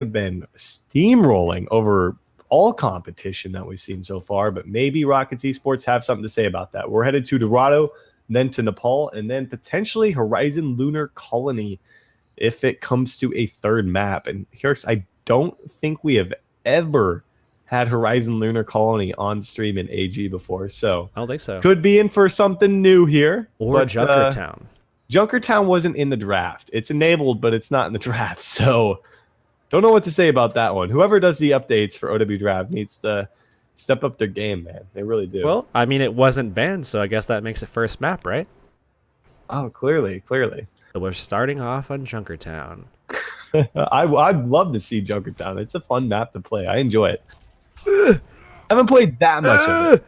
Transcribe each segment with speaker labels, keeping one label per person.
Speaker 1: have been steamrolling over all competition that we've seen so far, but maybe Rockets Esports have something to say about that. We're headed to Dorado, then to Nepal, and then potentially Horizon Lunar Colony if it comes to a third map. And Hirx, I don't think we have ever had Horizon Lunar Colony on stream in AG before, so
Speaker 2: I don't think so.
Speaker 1: Could be in for something new here.
Speaker 2: Or Junkertown.
Speaker 1: Junkertown wasn't in the draft. It's enabled, but it's not in the draft, so don't know what to say about that one. Whoever does the updates for OW Draft needs to step up their game, man. They really do.
Speaker 2: Well, I mean, it wasn't banned, so I guess that makes it first map, right?
Speaker 1: Oh, clearly.
Speaker 2: So we're starting off on Junkertown.
Speaker 1: I'd love to see Junkertown. It's a fun map to play. I enjoy it. I haven't played that much of it.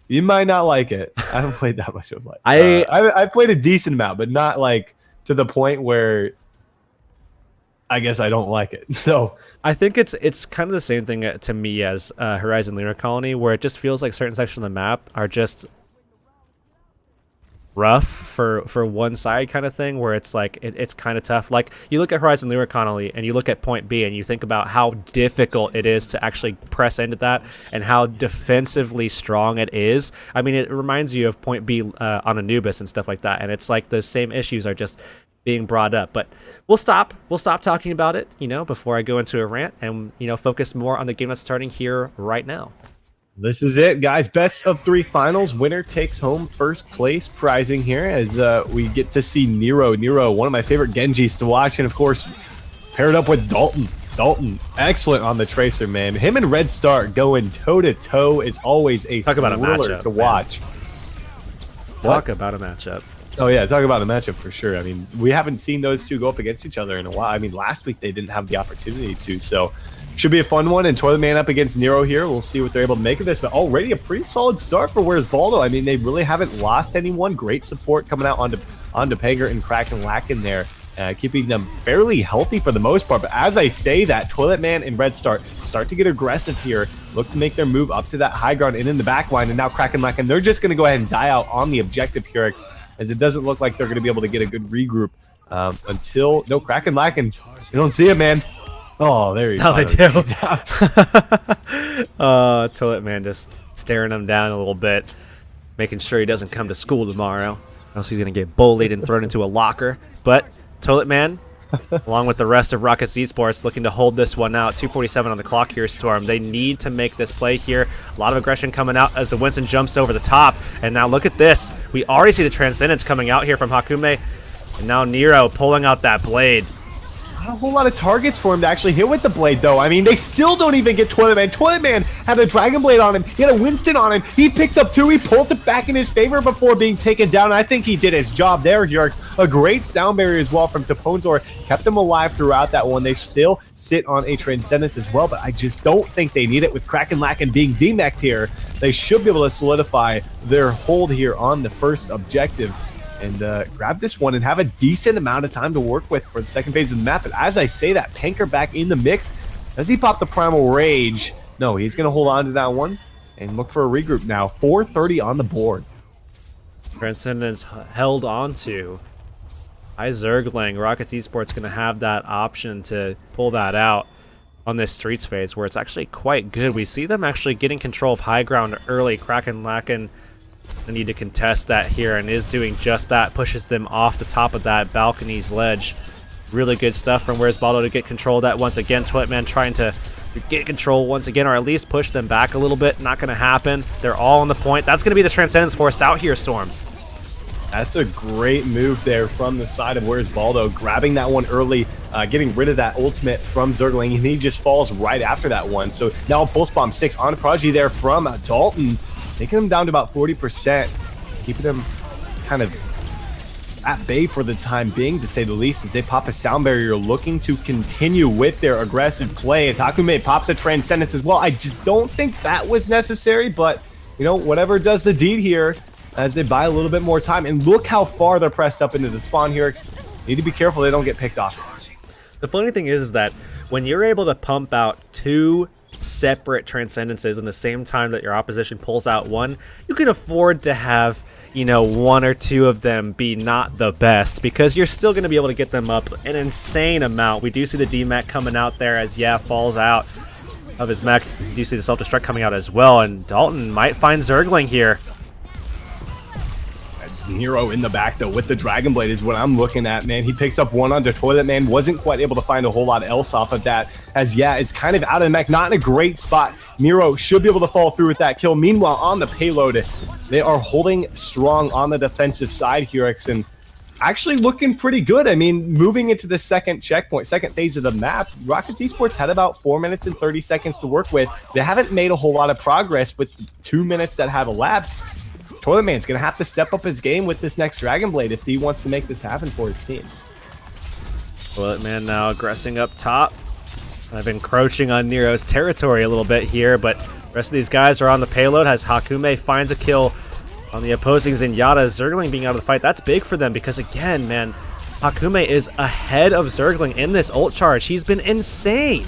Speaker 1: You might not like it. I haven't played that much of it. I played a decent amount, but not like to the point where I guess I don't like it. So
Speaker 2: I think it's kind of the same thing to me as Horizon Lunar Colony, where it just feels like certain sections of the map are just rough for one side kind of thing, where it's like it's kind of tough. Like you look at Horizon Lunar Colony and you look at Point B and you think about how difficult it is to actually press into that and how defensively strong it is. I mean, it reminds you of Point B on Anubis and stuff like that, and it's like those same issues are just being brought up. But we'll stop talking about it, before I go into a rant and focus more on the game that's starting here right now.
Speaker 1: This is it, guys. Best of 3 finals. Winner takes home first place prizing here as we get to see Nero. Nero, one of my favorite Genjis to watch, and of course paired up with Dalton. Dalton, excellent on the Tracer, man. Him and Red Star going toe-to-toe is always a thriller to watch.
Speaker 2: Talk about a matchup.
Speaker 1: Oh, yeah, talk about a matchup for sure. I mean, we haven't seen those two go up against each other in a while. I mean, last week they didn't have the opportunity to, so should be a fun one. And Toilet Man up against Nero here. We'll see what they're able to make of this, but already a pretty solid start for Where's Baldo. I mean, they really haven't lost anyone. Great support coming out onto Panger and Kraken Lacken there, keeping them fairly healthy for the most part. But as I say that, Toilet Man and Red start to get aggressive here, look to make their move up to that high ground and in the back line. And now Kraken Lacken, they're just going to go ahead and die out on the objective here, as it doesn't look like they're going to be able to get a good regroup until no Kraken Lacken. You don't see it, man. Oh, there you go.
Speaker 2: Oh, they do. Toilet Man just staring him down a little bit, making sure he doesn't come to school tomorrow, or else he's going to get bullied and thrown into a locker. But Toilet Man, along with the rest of Rockets Esports, looking to hold this one out. 2:47 on the clock here, Storm. They need to make this play here. A lot of aggression coming out as the Winston jumps over the top. And now look at this. We already see the Transcendence coming out here from Hakume. And now Nero pulling out that blade.
Speaker 1: Not a whole lot of targets for him to actually hit with the blade, though. I mean, they still don't even get Toilet Man. Toilet Man had a Dragon Blade on him. He had a Winston on him. He picks up 2. He pulls it back in his favor before being taken down. I think he did his job there, Yarks. A great sound barrier as well from Taponzor. Kept them alive throughout that one. They still sit on a Transcendence as well, but I just don't think they need it with Kraken Lacken being demeched here. They should be able to solidify their hold here on the first objective and grab this one and have a decent amount of time to work with for the second phase of the map. But as I say that, Panker back in the mix. Does he pop the Primal Rage? No, he's going to hold on to that one and look for a regroup now. 4:30 on the board.
Speaker 2: Transcendence held on to. Zergling. Rockets Esports going to have that option to pull that out on this Streets phase, where it's actually quite good. We see them actually getting control of high ground early. Kraken Lacken, they need to contest that here, and is doing just that. Pushes them off the top of that balcony's ledge. Really good stuff from Where's Baldo to get control of that once again. Twitman trying to get control once again, or at least push them back a little bit. Not going to happen. They're all on the point. That's going to be the Transcendence forced out here, Storm.
Speaker 1: That's a great move there from the side of Where's Baldo, grabbing that one early, getting rid of that ultimate from Zergling, and he just falls right after that one. So now Pulse Bomb sticks on Prodigy there from Dalton, taking him down to about 40%, keeping him kind of at bay for the time being, to say the least, as they pop a sound barrier, looking to continue with their aggressive plays. Hakume pops a Transcendence as well. I just don't think that was necessary, but, you know, whatever does the deed here, as they buy a little bit more time. And look how far they're pressed up into the spawn here. Need to be careful they don't get picked off.
Speaker 2: The funny thing is that when you're able to pump out 2 separate transcendences in the same time that your opposition pulls out one, you can afford to have, you know, one or two of them be not the best, because you're still going to be able to get them up an insane amount. We do see the D-Mech coming out there as falls out of his mech. You do see the self-destruct coming out as well, and Dalton might find Zergling here.
Speaker 1: Nero in the back, though, with the Dragon Blade is what I'm looking at, man. He picks up one onto Toilet Man, wasn't quite able to find a whole lot else off of that, as it's kind of out of the mech, not in a great spot. Nero should be able to fall through with that kill. Meanwhile, on the payload, they are holding strong on the defensive side here, and actually looking pretty good. I mean, moving into the second checkpoint, second phase of the map, Rockets Esports had about 4 minutes and 30 seconds to work with. They haven't made a whole lot of progress with the 2 minutes that have elapsed. Toilet Man's going to have to step up his game with this next Dragon Blade if he wants to make this happen for his team.
Speaker 2: Toilet Man now aggressing up top. I've been encroaching on Nero's territory a little bit here, but the rest of these guys are on the payload as Hakume finds a kill on the opposing Zenyatta. Zergling being out of the fight, that's big for them because, again, man, Hakume is ahead of Zergling in this ult charge. He's been insane.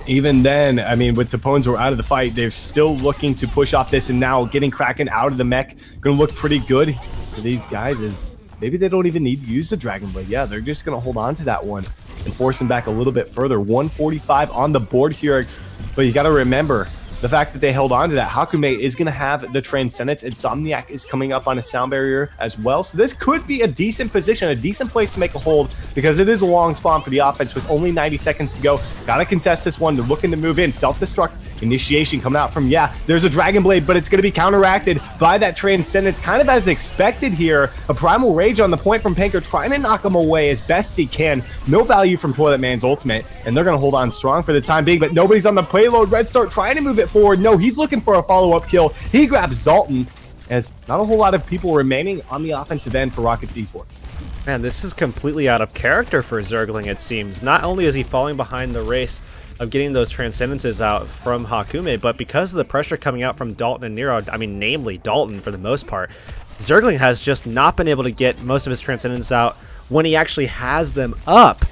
Speaker 1: Even then, I mean, with the Pones who are out of the fight, they're still looking to push off this, and now getting Kraken out of the mech going to look pretty good for these guys, as maybe they don't even need to use the Dragon Blade. Yeah, they're just going to hold on to that one and force him back a little bit further. 145 on the board here, but you got to remember the fact that they held on to that. Hakume is going to have the Transcendence. Insomniac is coming up on a sound barrier as well. So this could be a decent position, a decent place to make a hold, because it is a long spawn for the offense with only 90 seconds to go. Got to contest this one. They're looking to move in. Self-destruct initiation coming out from, there's a Dragon Blade, but it's going to be counteracted by that Transcendence, kind of as expected here. A Primal Rage on the point from Panker, trying to knock him away as best he can. No value from Toilet Man's ultimate, and they're going to hold on strong for the time being, but nobody's on the payload. Red Start trying to move it forward. No, he's looking for a follow-up kill. He grabs Dalton, as not a whole lot of people remaining on the offensive end for Rockets Esports.
Speaker 2: Man, this is completely out of character for Zergling, it seems. Not only is he falling behind the race of getting those Transcendences out from Hakume, but because of the pressure coming out from Dalton and Nero, I mean, namely Dalton for the most part, Zergling has just not been able to get most of his Transcendences out when he actually has them up.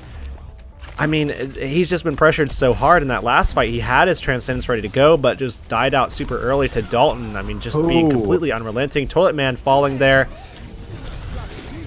Speaker 2: I mean, he's just been pressured so hard in that last fight. He had his Transcendence ready to go, but just died out super early to Dalton. I mean, just being completely unrelenting. Toilet Man falling there.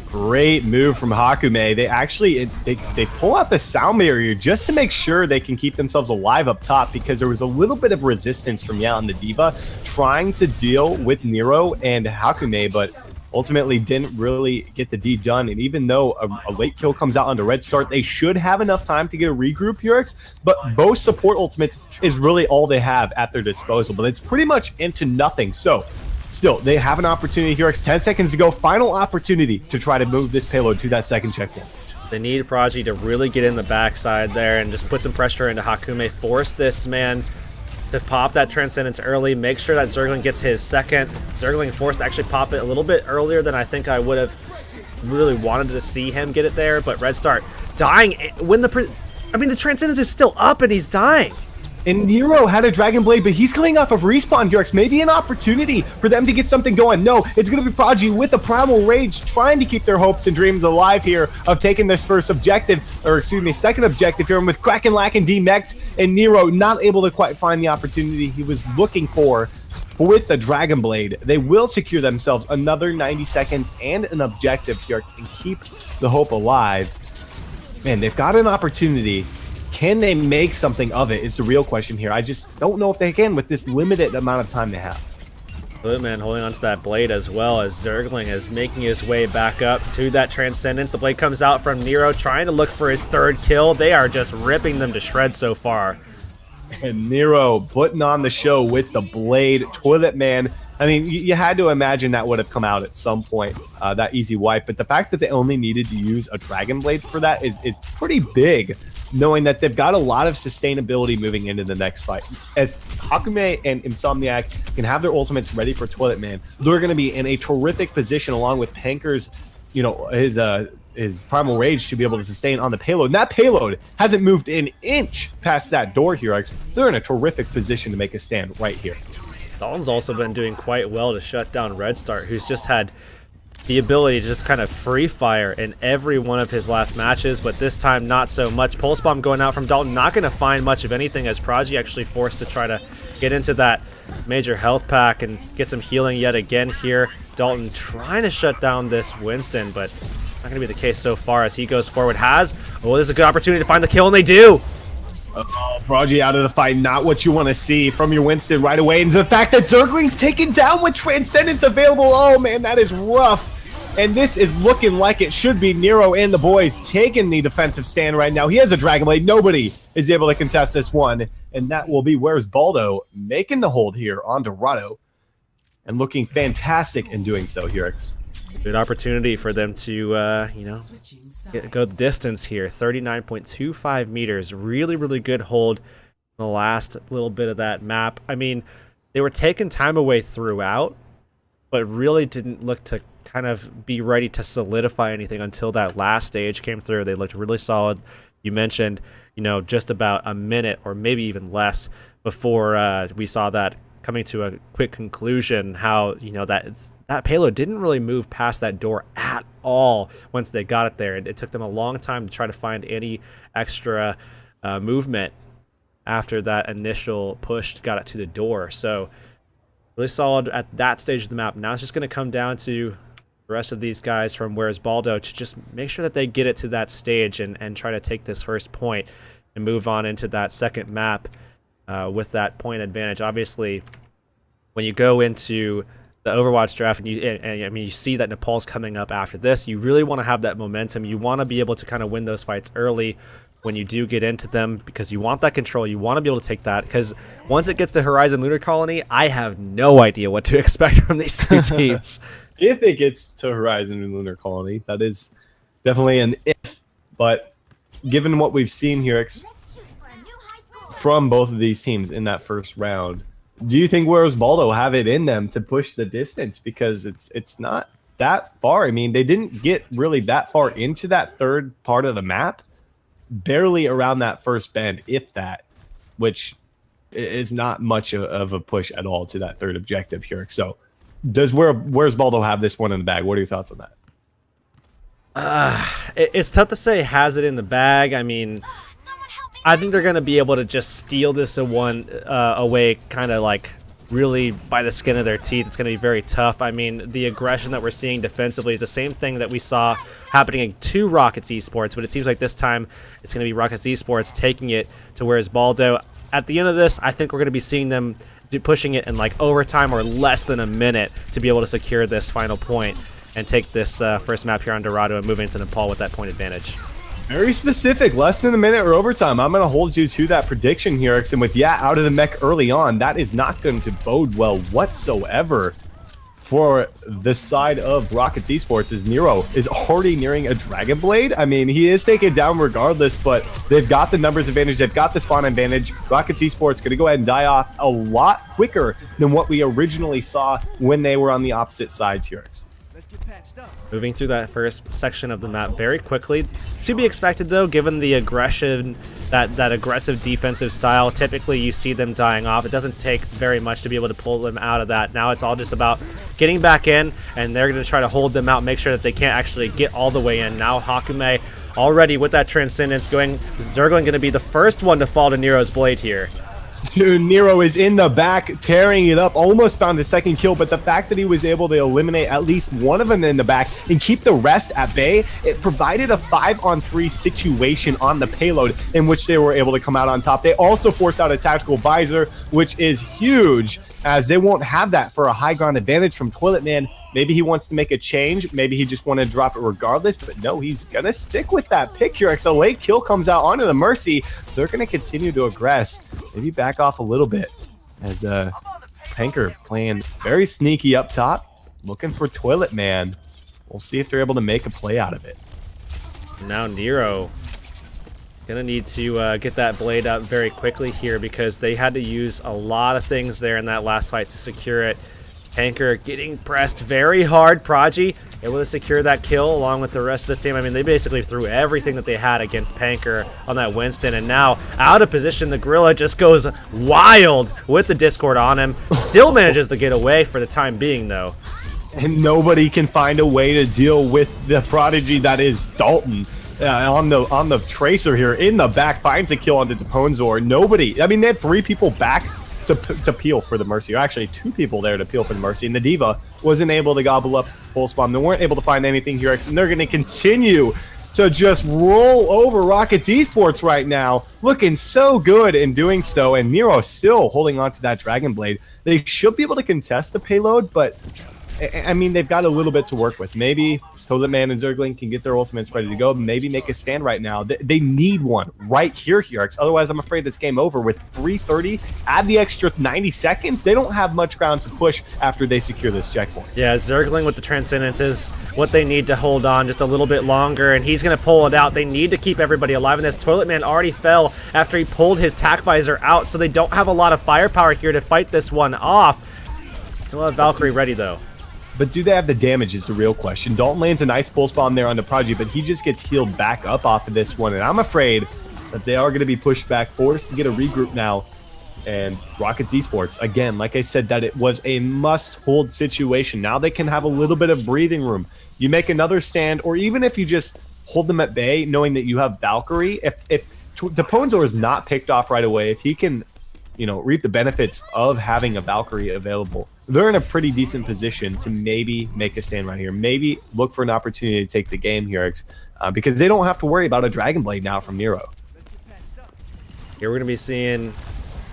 Speaker 1: Great move from Hakume. They actually they pull out the sound barrier just to make sure they can keep themselves alive up top, because there was a little bit of resistance from and the Diva trying to deal with Nero and Hakume, but ultimately didn't really get the deed done. And even though a late kill comes out onto Red Start, they should have enough time to get a regroup here, but both support ultimates is really all they have at their disposal, but it's pretty much into nothing. So still, they have an opportunity here. 10 seconds to go. Final opportunity to try to move this payload to that second checkpoint.
Speaker 2: They need Prodigy to really get in the backside there and just put some pressure into Hakume. Force this man to pop that Transcendence early. Make sure that Zergling gets his second. Zergling forced to actually pop it a little bit earlier than I think I would have really wanted to see him get it there. But Red Start dying when the Transcendence is still up and he's dying.
Speaker 1: And Nero had a Dragon Blade, but he's coming off of respawn here. Maybe an opportunity for them to get something going. No, it's going to be Prodigy with a Primal Rage trying to keep their hopes and dreams alive here of taking this first objective, or excuse me, second objective here. And with Kraken lacking D-Mech'd and Nero not able to quite find the opportunity he was looking for with the Dragon Blade, they will secure themselves another 90 seconds and an objective here and keep the hope alive. Man, they've got an opportunity. Can they make something of it is the real question here. I just don't know if they can with this limited amount of time they have.
Speaker 2: Man holding onto that blade as well as Zergling is making his way back up to that Transcendence. The blade comes out from Nero trying to look for his third kill. They are just ripping them to shreds so far.
Speaker 1: And Nero putting on the show with the blade. Toilet Man, I mean, you had to imagine that would have come out at some point, that easy wipe. But the fact that they only needed to use a Dragon Blade for that is pretty big, knowing that they've got a lot of sustainability moving into the next fight. As Hakume and Insomniac can have their ultimates ready for Toilet Man, they're going to be in a terrific position along with Panker's, his Primal Rage to be able to sustain on the payload. And that payload hasn't moved an inch past that door here. They're in a terrific position to make a stand right here.
Speaker 2: Dalton's also been doing quite well to shut down Red Start, who's just had the ability to just kind of free fire in every one of his last matches, but this time not so much. Pulse Bomb going out from Dalton, not going to find much of anything as Prodigy actually forced to try to get into that major health pack and get some healing yet again here. Dalton trying to shut down this Winston, but not going to be the case so far as he goes forward. This is a good opportunity to find the kill, and they do!
Speaker 1: Oh, Prodigy out of the fight, not what you want to see from your Winston right away. And the fact that Zergling's taken down with Transcendence available, oh man, that is rough. And this is looking like it should be Nero and the boys taking the defensive stand right now. He has a Dragon Blade. Nobody is able to contest this one. And that will be Where's Baldo making the hold here on Dorado. And looking fantastic in doing so, Hurix.
Speaker 2: Good opportunity for them to, go the distance here. 39.25 meters. Really, really good hold in the last little bit of that map. I mean, they were taking time away throughout, but really didn't look to kind of be ready to solidify anything until that last stage came through. They looked really solid. You mentioned, just about a minute or maybe even less before we saw that coming to a quick conclusion, how, that payload didn't really move past that door at all once they got it there. It took them a long time to try to find any extra movement after that initial push got it to the door. So really solid at that stage of the map. Now it's just going to come down to the rest of these guys from Where's Baldo to just make sure that they get it to that stage and try to take this first point and move on into that second map with that point advantage. Obviously, when you go into the Overwatch draft and you see that Nepal's coming up after this, you really want to have that momentum. You want to be able to kind of win those fights early when you do get into them, because you want that control. You want to be able to take that, because once it gets to Horizon Lunar Colony, I have no idea what to expect from these two teams.
Speaker 1: If it gets to Horizon and Lunar Colony, that is definitely an if. But given what we've seen here from both of these teams in that first round, do you think Where's Baldo have it in them to push the distance? Because it's not that far. I mean, they didn't get really that far into that third part of the map. Barely around that first bend, if that, which is not much of a push at all to that third objective here. So does Where's Baldo have this one in the bag? What are your thoughts on
Speaker 2: that? It's tough to say has it in the bag. I mean, I think they're going to be able to just steal this away kind of like really by the skin of their teeth. It's going to be very tough. I mean, the aggression that we're seeing defensively is the same thing that we saw happening to Rockets Esports, but it seems like this time it's going to be Rockets Esports taking it to Where's Baldo. At the end of this, I think we're going to be seeing them pushing it in like overtime or less than a minute to be able to secure this final point and take this first map here on Dorado and move into Nepal with that point advantage.
Speaker 1: Very specific, less than a minute or overtime. I'm going to hold you to that prediction here, and with out of the mech early on, that is not going to bode well whatsoever for the side of Rockets Esports, as Nero is already nearing a Dragon Blade. I mean, he is taken down regardless, but they've got the numbers advantage, they've got the spawn advantage. Rockets Esports going to go ahead and die off a lot quicker than what we originally saw when they were on the opposite sides here.
Speaker 2: Moving through that first section of the map very quickly. To be expected, though, given the aggression, that aggressive defensive style. Typically, you see them dying off. It doesn't take very much to be able to pull them out of that. Now it's all just about getting back in, and they're going to try to hold them out, make sure that they can't actually get all the way in. Now Hakume already with that Transcendence going. Zergling going to be the first one to fall to Nero's Blade here.
Speaker 1: Dude, Nero is in the back, tearing it up, almost found his second kill, but the fact that he was able to eliminate at least one of them in the back and keep the rest at bay, it provided a 5-on-3 situation on the payload in which they were able to come out on top. They also forced out a tactical visor, which is huge, as they won't have that for a high ground advantage from Toilet Man. Maybe he wants to make a change. Maybe he just wanted to drop it regardless. But no, he's going to stick with that pick here. A late kill comes out onto the Mercy. They're going to continue to aggress. Maybe back off a little bit as Panker playing very sneaky up top, looking for Toilet Man. We'll see if they're able to make a play out of it.
Speaker 2: Now Nero going to need to get that blade up very quickly here, because they had to use a lot of things there in that last fight to secure it. Panker getting pressed very hard. Prodigy able to secure that kill along with the rest of this team. I mean, they basically threw everything that they had against Panker on that Winston, and now out of position, the Gorilla just goes wild with the Discord on him. Still manages to get away for the time being, though.
Speaker 1: and nobody can find a way to deal with the prodigy that is Dalton. On the Tracer here in the back, finds a kill onto Deponzor. Nobody, I mean, they had 3 people back to peel for the Mercy, or actually 2 people there to peel for the Mercy, and the Diva wasn't able to gobble up Pulse Bomb. They weren't able to find anything here, and they're going to continue to just roll over Rockets Esports right now, looking so good in doing so, and Miro still holding on to that Dragon Blade. They should be able to contest the payload, but I mean, they've got a little bit to work with. Maybe Toilet Man and Zergling can get their ultimates ready to go. Maybe make a stand right now. They need one right here, otherwise I'm afraid it's game over. With 3:30, add the extra 90 seconds, they don't have much ground to push after they secure this checkpoint.
Speaker 2: Yeah, Zergling with the Transcendence is what they need to hold on just a little bit longer, and he's going to pull it out. They need to keep everybody alive, and this Toilet Man already fell after he pulled his Tac Visor out, so they don't have a lot of firepower here to fight this one off. Still have Valkyrie ready, though.
Speaker 1: But do they have the damage is the real question. Dalton lands a nice pulse bomb there on the Prodigy, but he just gets healed back up off of this one. And I'm afraid that they are going to be pushed back, forced to get a regroup now. And Rockets Esports, again, like I said, that it was a must-hold situation. Now they can have a little bit of breathing room. You make another stand, or even if you just hold them at bay, knowing that you have Valkyrie, if Deponzor is not picked off right away, if he can, reap the benefits of having a Valkyrie available, they're in a pretty decent position to maybe make a stand right here. Maybe look for an opportunity to take the game here, because they don't have to worry about a Dragon Blade now from Miro.
Speaker 2: Here we're going to be seeing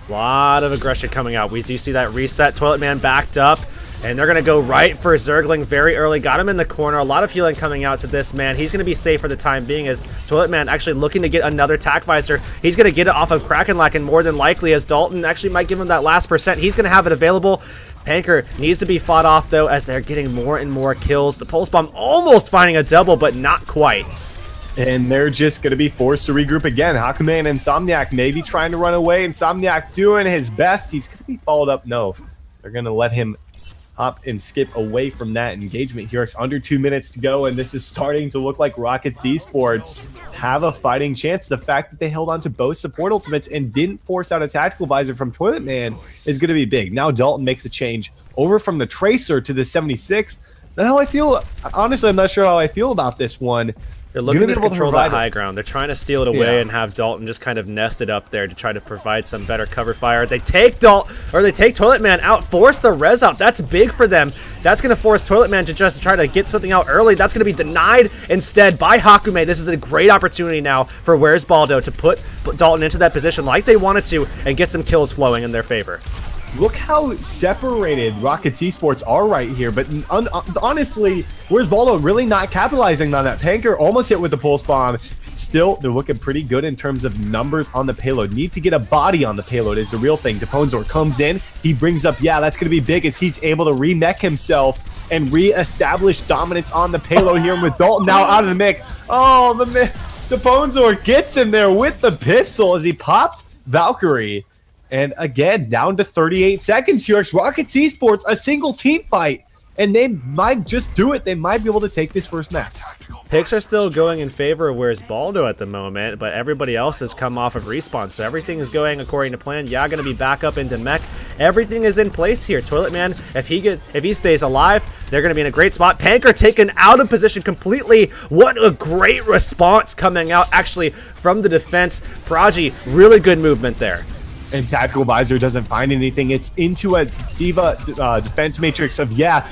Speaker 2: a lot of aggression coming out. We do see that reset. Toilet Man backed up, and they're going to go right for Zergling very early. Got him in the corner. A lot of healing coming out to this man. He's going to be safe for the time being, as Toilet Man actually looking to get another Tac Visor. He's going to get it off of Krakenlack, and more than likely, as Dalton actually might give him that last percent, he's going to have it available. Panker needs to be fought off, though, as they're getting more and more kills. The Pulse Bomb almost finding a double, but not quite.
Speaker 1: And they're just going to be forced to regroup again. Hakume and Insomniac maybe trying to run away. Insomniac doing his best. He's going to be followed up. No, they're going to let him hop and skip away from that engagement here. It's under 2 minutes to go, and this is starting to look like Rockets Esports have a fighting chance. The fact that they held on to both support ultimates and didn't force out a tactical visor from Toilet Man is going to be big. Now Dalton makes a change over from the Tracer to the 76. Not how I feel. Honestly, I'm not sure how I feel about this one.
Speaker 2: They're looking to control that high ground. They're trying to steal it away and have Dalton just kind of nested up there to try to provide some better cover fire. They take Toilet Man out, force the res out. That's big for them. That's going to force Toilet Man to just try to get something out early. That's going to be denied instead by Hakume. This is a great opportunity now for Where's Baldo to put Dalton into that position like they wanted to and get some kills flowing in their favor.
Speaker 1: Look how separated Rockets Esports are right here, but honestly, Where's Baldo really not capitalizing on that? Panker almost hit with the Pulse Bomb. Still, they're looking pretty good in terms of numbers on the payload. Need to get a body on the payload is the real thing. Deponzor comes in, he brings up, that's going to be big as he's able to remech himself and re-establish dominance on the payload here with Dalton now out of the mix. Oh, Deponzor gets him there with the pistol as he popped Valkyrie. And again, down to 38 seconds here. Rockets Esports, a single team fight. And they might just do it. They might be able to take this first match.
Speaker 2: Picks are still going in favor of Where's Baldo at the moment, but everybody else has come off of respawn, so everything is going according to plan. Yeah, going to be back up into mech. Everything is in place here. Toilet Man, if he stays alive, they're going to be in a great spot. Panker taken out of position completely. What a great response coming out actually from the defense. Prodigy, really good movement there.
Speaker 1: And Tactical Visor doesn't find anything. It's into a Diva defense matrix of,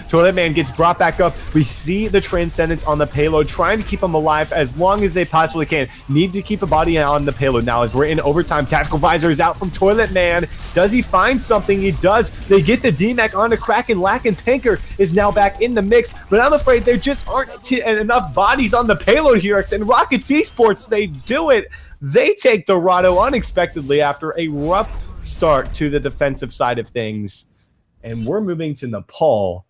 Speaker 1: Toilet Man gets brought back up. We see the Transcendence on the payload, trying to keep him alive as long as they possibly can. Need to keep a body on the payload now as we're in overtime. Tactical Visor is out from Toilet Man. Does he find something? He does. They get the D-Mech onto Krakenlack, and Panker is now back in the mix, but I'm afraid there just aren't enough bodies on the payload here. And Rockets Esports, they do it. They take Dorado unexpectedly after a rough start to the defensive side of things. And we're moving to Nepal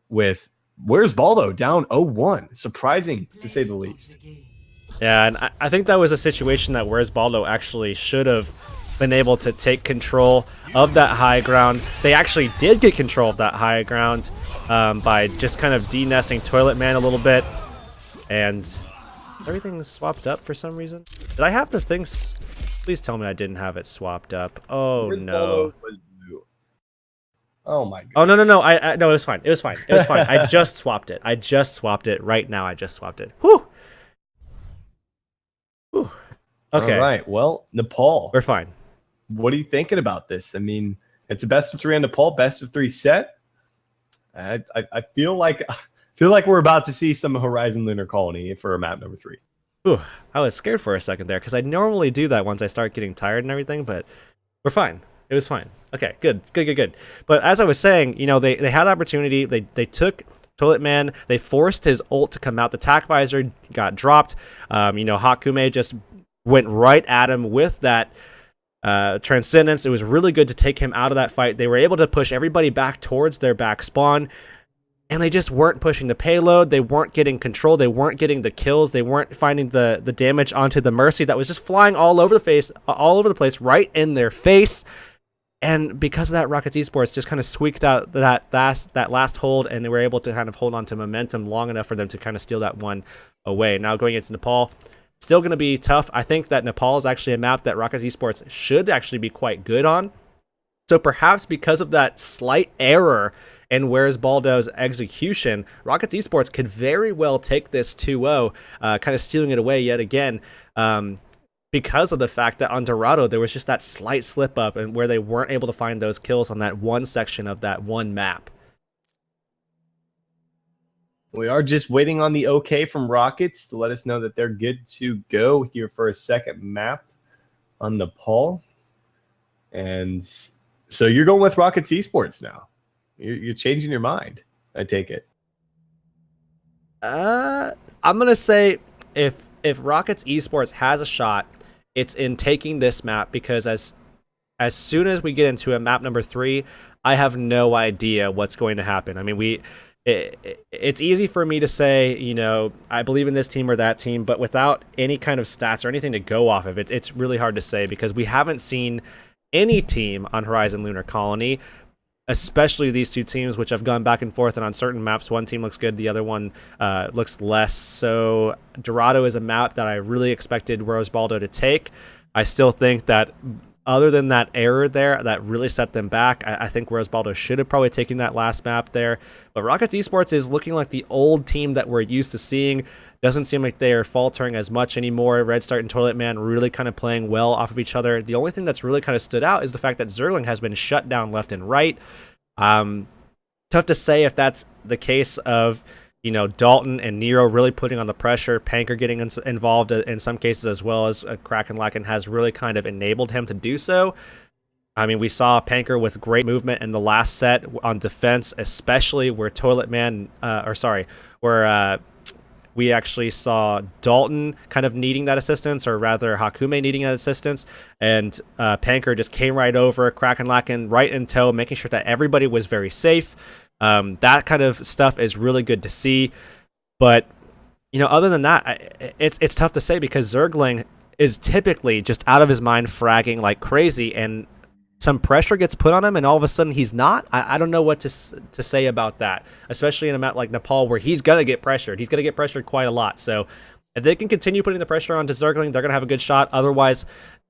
Speaker 1: with Where's Baldo down 0-1. Surprising, to say the least.
Speaker 2: Yeah, and I think that was a situation that Where's Baldo actually should have been able to take control of that high ground. They actually did get control of that high ground by just kind of de-nesting Toilet Man a little bit. And everything's swapped up for some reason. Did I have the things? Please tell me I didn't have it swapped up. Oh no.
Speaker 1: Oh my
Speaker 2: Oh no no
Speaker 1: goodness.
Speaker 2: no! No, it was fine. It was fine. It was fine. I just swapped it. I just swapped it right now. I just swapped it. Whew. Whew.
Speaker 1: All
Speaker 2: Okay,
Speaker 1: right. Well, Nepal.
Speaker 2: we're fine.
Speaker 1: What are you thinking about this? I mean, it's a best of three on Nepal, best of three set. I feel like we're about to see some Horizon Lunar Colony for map number 3.
Speaker 2: Whew. I was scared for a second there because I normally do that once I start getting tired and everything, but we're fine. It was fine. Okay, good, good, good, good. But as I was saying, you know, they had opportunity. They took Toilet Man. They forced his ult to come out. The tac visor got dropped. You know, Hakume just went right at him with that Transcendence. It was really good to take him out of that fight. They were able to push everybody back towards their back spawn, and they just weren't pushing the payload. They weren't getting control. They weren't getting the kills. They weren't finding the damage onto the Mercy that was just flying all over the place, right in their face. And because of that, Rockets Esports just kind of squeaked out that last hold, and they were able to kind of hold on to momentum long enough for them to kind of steal that one away. Now going into Nepal, still going to be tough. I think that Nepal is actually a map that Rockets Esports should actually be quite good on. So perhaps because of that slight error in Where's Baldo's execution, Rockets Esports could very well take this 2-0, kind of stealing it away yet again. Because of the fact that on Dorado, there was just that slight slip up and where they weren't able to find those kills on that one section of that one map.
Speaker 1: We are just waiting on the okay from Rockets to let us know that they're good to go here for a second map on Nepal. And so you're going with Rockets Esports now. You're changing your mind, I take it.
Speaker 2: I'm gonna say if Rockets Esports has a shot, it's in taking this map, because as soon as we get into a map number 3, I have no idea what's going to happen. I mean, it's easy for me to say, you know, I believe in this team or that team, but without any kind of stats or anything to go off of, it's really hard to say, because we haven't seen any team on Horizon Lunar Colony, especially these two teams, which have gone back and forth, and on certain maps, one team looks good, the other one looks less. So Dorado is a map that I really expected Rose Baldo to take. I still think that other than that error there that really set them back, I think Rose Baldo should have probably taken that last map there. But Rockets Esports is looking like the old team that we're used to seeing. Doesn't seem like they are faltering as much anymore. Red Start and Toilet Man really kind of playing well off of each other. The only thing that's really kind of stood out is the fact that Zergling has been shut down left and right. Tough to say if that's the case of, you know, Dalton and Nero really putting on the pressure, Panker getting involved in some cases, as well as Kraken Lacken has really kind of enabled him to do so. I mean, we saw Panker with great movement in the last set on defense, especially where we actually saw Dalton kind of needing that assistance, or rather Hakume needing that assistance, and Panker just came right over, Kraken Lacken right in tow, making sure that everybody was very safe. That kind of stuff is really good to see. But, you know, other than that, it's tough to say, because Zergling is typically just out of his mind fragging like crazy, and some pressure gets put on him, and all of a sudden he's not. I don't know what to say about that, especially in a map like Nepal where he's going to get pressured. He's going to get pressured quite a lot. So if they can continue putting the pressure onto Zergling, they're going to have a good shot. Otherwise,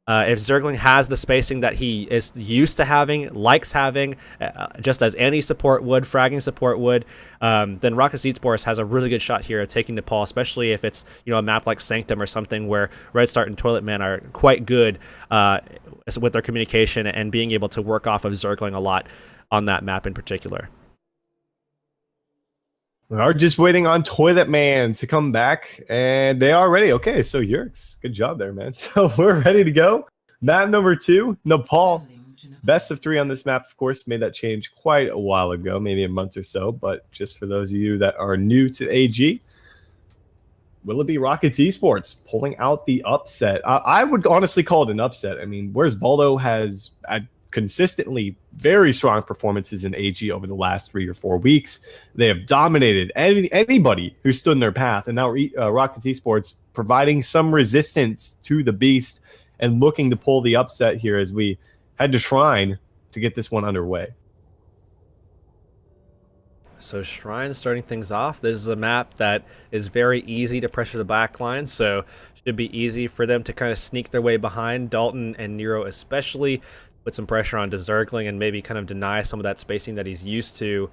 Speaker 2: if Zergling has the spacing that he is used to having, likes having, just as any support would, fragging support would, then Rockets Esports has a really good shot here of taking Nepal, especially if it's, you know, a map like Sanctum or something where Red Start and Toilet Man are quite good with their communication and being able to work off of Zergling a lot on that map in particular.
Speaker 1: We are just waiting on Toilet Man to come back, and they are ready. Okay, so Yurks, good job there, man. So we're ready to go. Map number 2, Nepal. Best of 3 on this map, of course. Made that change quite a while ago, maybe a month or so. But just for those of you that are new to AG, will it be Rockets Esports pulling out the upset? I would honestly call it an upset. I mean, whereas Baldo has consistently very strong performances in AG over the last 3 or 4 weeks. They have dominated anybody who stood in their path, and now Rockets Esports providing some resistance to the beast and looking to pull the upset here as we head to Shrine to get this one underway.
Speaker 2: So Shrine starting things off. This is a map that is very easy to pressure the backline, so should be easy for them to kind of sneak their way behind, Dalton and Nero especially. put some pressure on Zergling and maybe kind of deny some of that spacing that he's used to.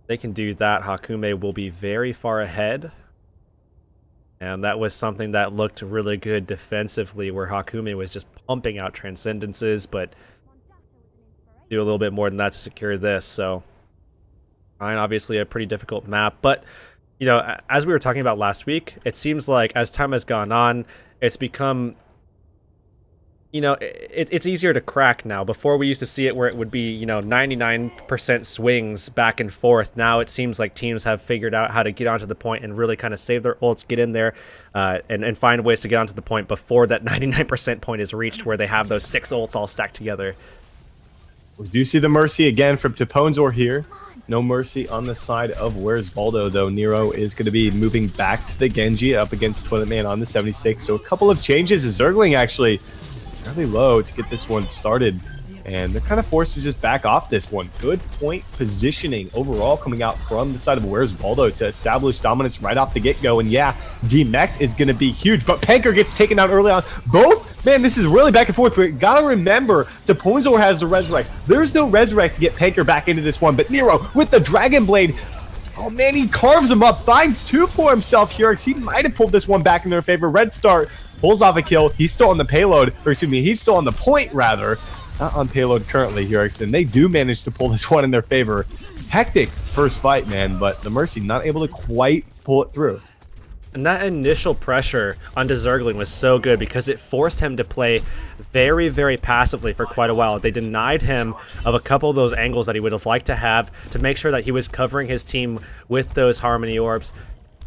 Speaker 2: They can do that. Hakume will be very far ahead. And that was something that looked really good defensively, where Hakume was just pumping out Transcendences, but do a little bit more than that to secure this. So, obviously a pretty difficult map. But, you know, as we were talking about last week, it seems like as time has gone on, it's become, you know, it's easier to crack now. Before we used to see it where it would be, you know, 99% swings back and forth. Now it seems like teams have figured out how to get onto the point and really kind of save their ults, get in there, and find ways to get onto the point before that 99% point is reached, where they have those 6 ults all stacked together.
Speaker 1: We do see the Mercy again from Taponzor here. No Mercy on the side of Where's Baldo, though. Nero is going to be moving back to the Genji up against Toilet Man on the 76. So a couple of changes. Zergling actually fairly low to get this one started, and they're kind of forced to just back off this one. Good point positioning overall coming out from the side of Where's Baldo to establish dominance right off the get-go. And yeah, D-Mech is going to be huge, but Panker gets taken down early on. Both, man, this is really back and forth, but gotta remember, Taponzor has the Resurrect. There's no Resurrect to get Panker back into this one, but Nero with the Dragon Blade, oh man, he carves him up, finds 2 for himself here. He might have pulled this one back in their favor. Red Star pulls off a kill. He's still on the payload, or excuse me, he's still on the point rather. Not on payload currently, Hurricane. They do manage to pull this one in their favor. Hectic first fight, man, but the Mercy not able to quite pull it through.
Speaker 2: And that initial pressure on Zergling was so good because it forced him to play very, very passively for quite a while. They denied him of a couple of those angles that he would have liked to have to make sure that he was covering his team with those Harmony Orbs.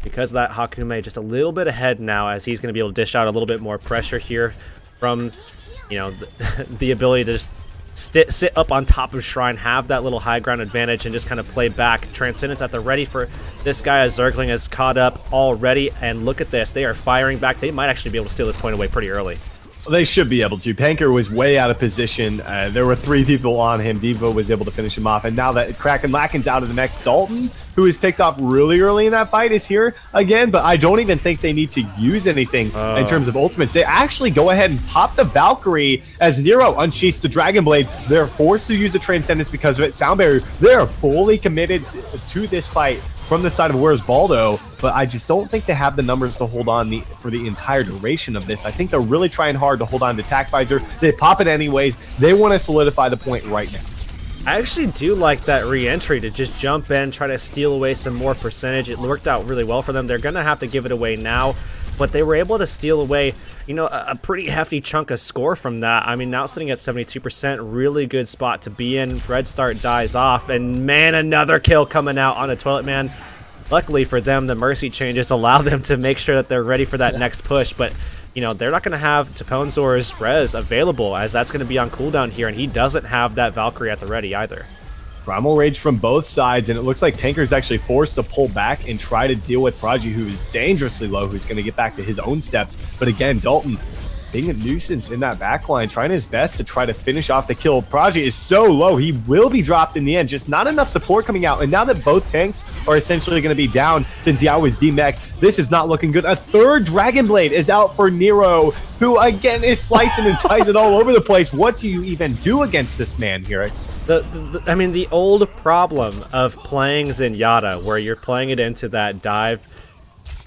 Speaker 2: Because of that, Hakume just a little bit ahead now, as he's going to be able to dish out a little bit more pressure here from, you know, the ability to just sit up on top of Shrine, have that little high ground advantage, and just kind of play back. Transcendence at the ready for this guy, as Zergling has caught up already. And look at this, they are firing back. They might actually be able to steal this point away pretty early.
Speaker 1: They should be able to. Panker was way out of position. There were 3 people on him. Devo was able to finish him off. And now that Kraken Lakin's out of the mix, Dalton, who was picked off really early in that fight, is here again. But I don't even think they need to use anything in terms of ultimates. They actually go ahead and pop the Valkyrie as Nero unsheaths the Dragon Blade. They're forced to use the Transcendence because of it. Sound Barrier, they're fully committed to this fight from the side of Where's Baldo, but I just don't think they have the numbers to hold on for the entire duration of this. I think they're really trying hard to hold on to Attack Visor. They pop it anyways. They want to solidify the point right now.
Speaker 2: I actually do like that re-entry to just jump in, try to steal away some more percentage. It worked out really well for them. They're going to have to give it away now, but they were able to steal away, you know, a pretty hefty chunk of score from that. I mean, now sitting at 72%, really good spot to be in. Red Start dies off, and man, another kill coming out on a Toilet Man. Luckily for them, the Mercy changes allow them to make sure that they're ready for that next push, but you know, they're not going to have Taponzor's res available, as that's going to be on cooldown here, and he doesn't have that Valkyrie at the ready either.
Speaker 1: Primal Rage from both sides, and it looks like Panker's actually forced to pull back and try to deal with Prodigy, who is dangerously low, who's going to get back to his own steps. But again, Dalton being a nuisance in that backline, trying his best to try to finish off the kill. Prodigy is so low, he will be dropped in the end. Just not enough support coming out, and now that both tanks are essentially going to be down since Yao is D-Mech, this is not looking good. A 3rd Dragon Blade is out for Nero, who again is slicing and ties it all over the place. What do you even do against this man here?
Speaker 2: I mean, the old problem of playing Zenyatta, where you're playing it into that dive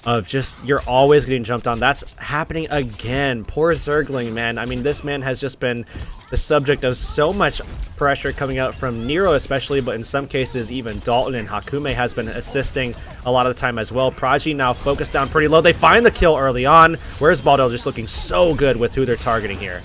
Speaker 2: of just, you're always getting jumped on. That's happening again. Poor Zergling, man. I mean, this man has just been the subject of so much pressure coming out from Nero especially, but in some cases even Dalton, and Hakume has been assisting a lot of the time as well. Prodigy now focused down pretty low. They find the kill early on. Where's Baldo just looking so good with who they're targeting here?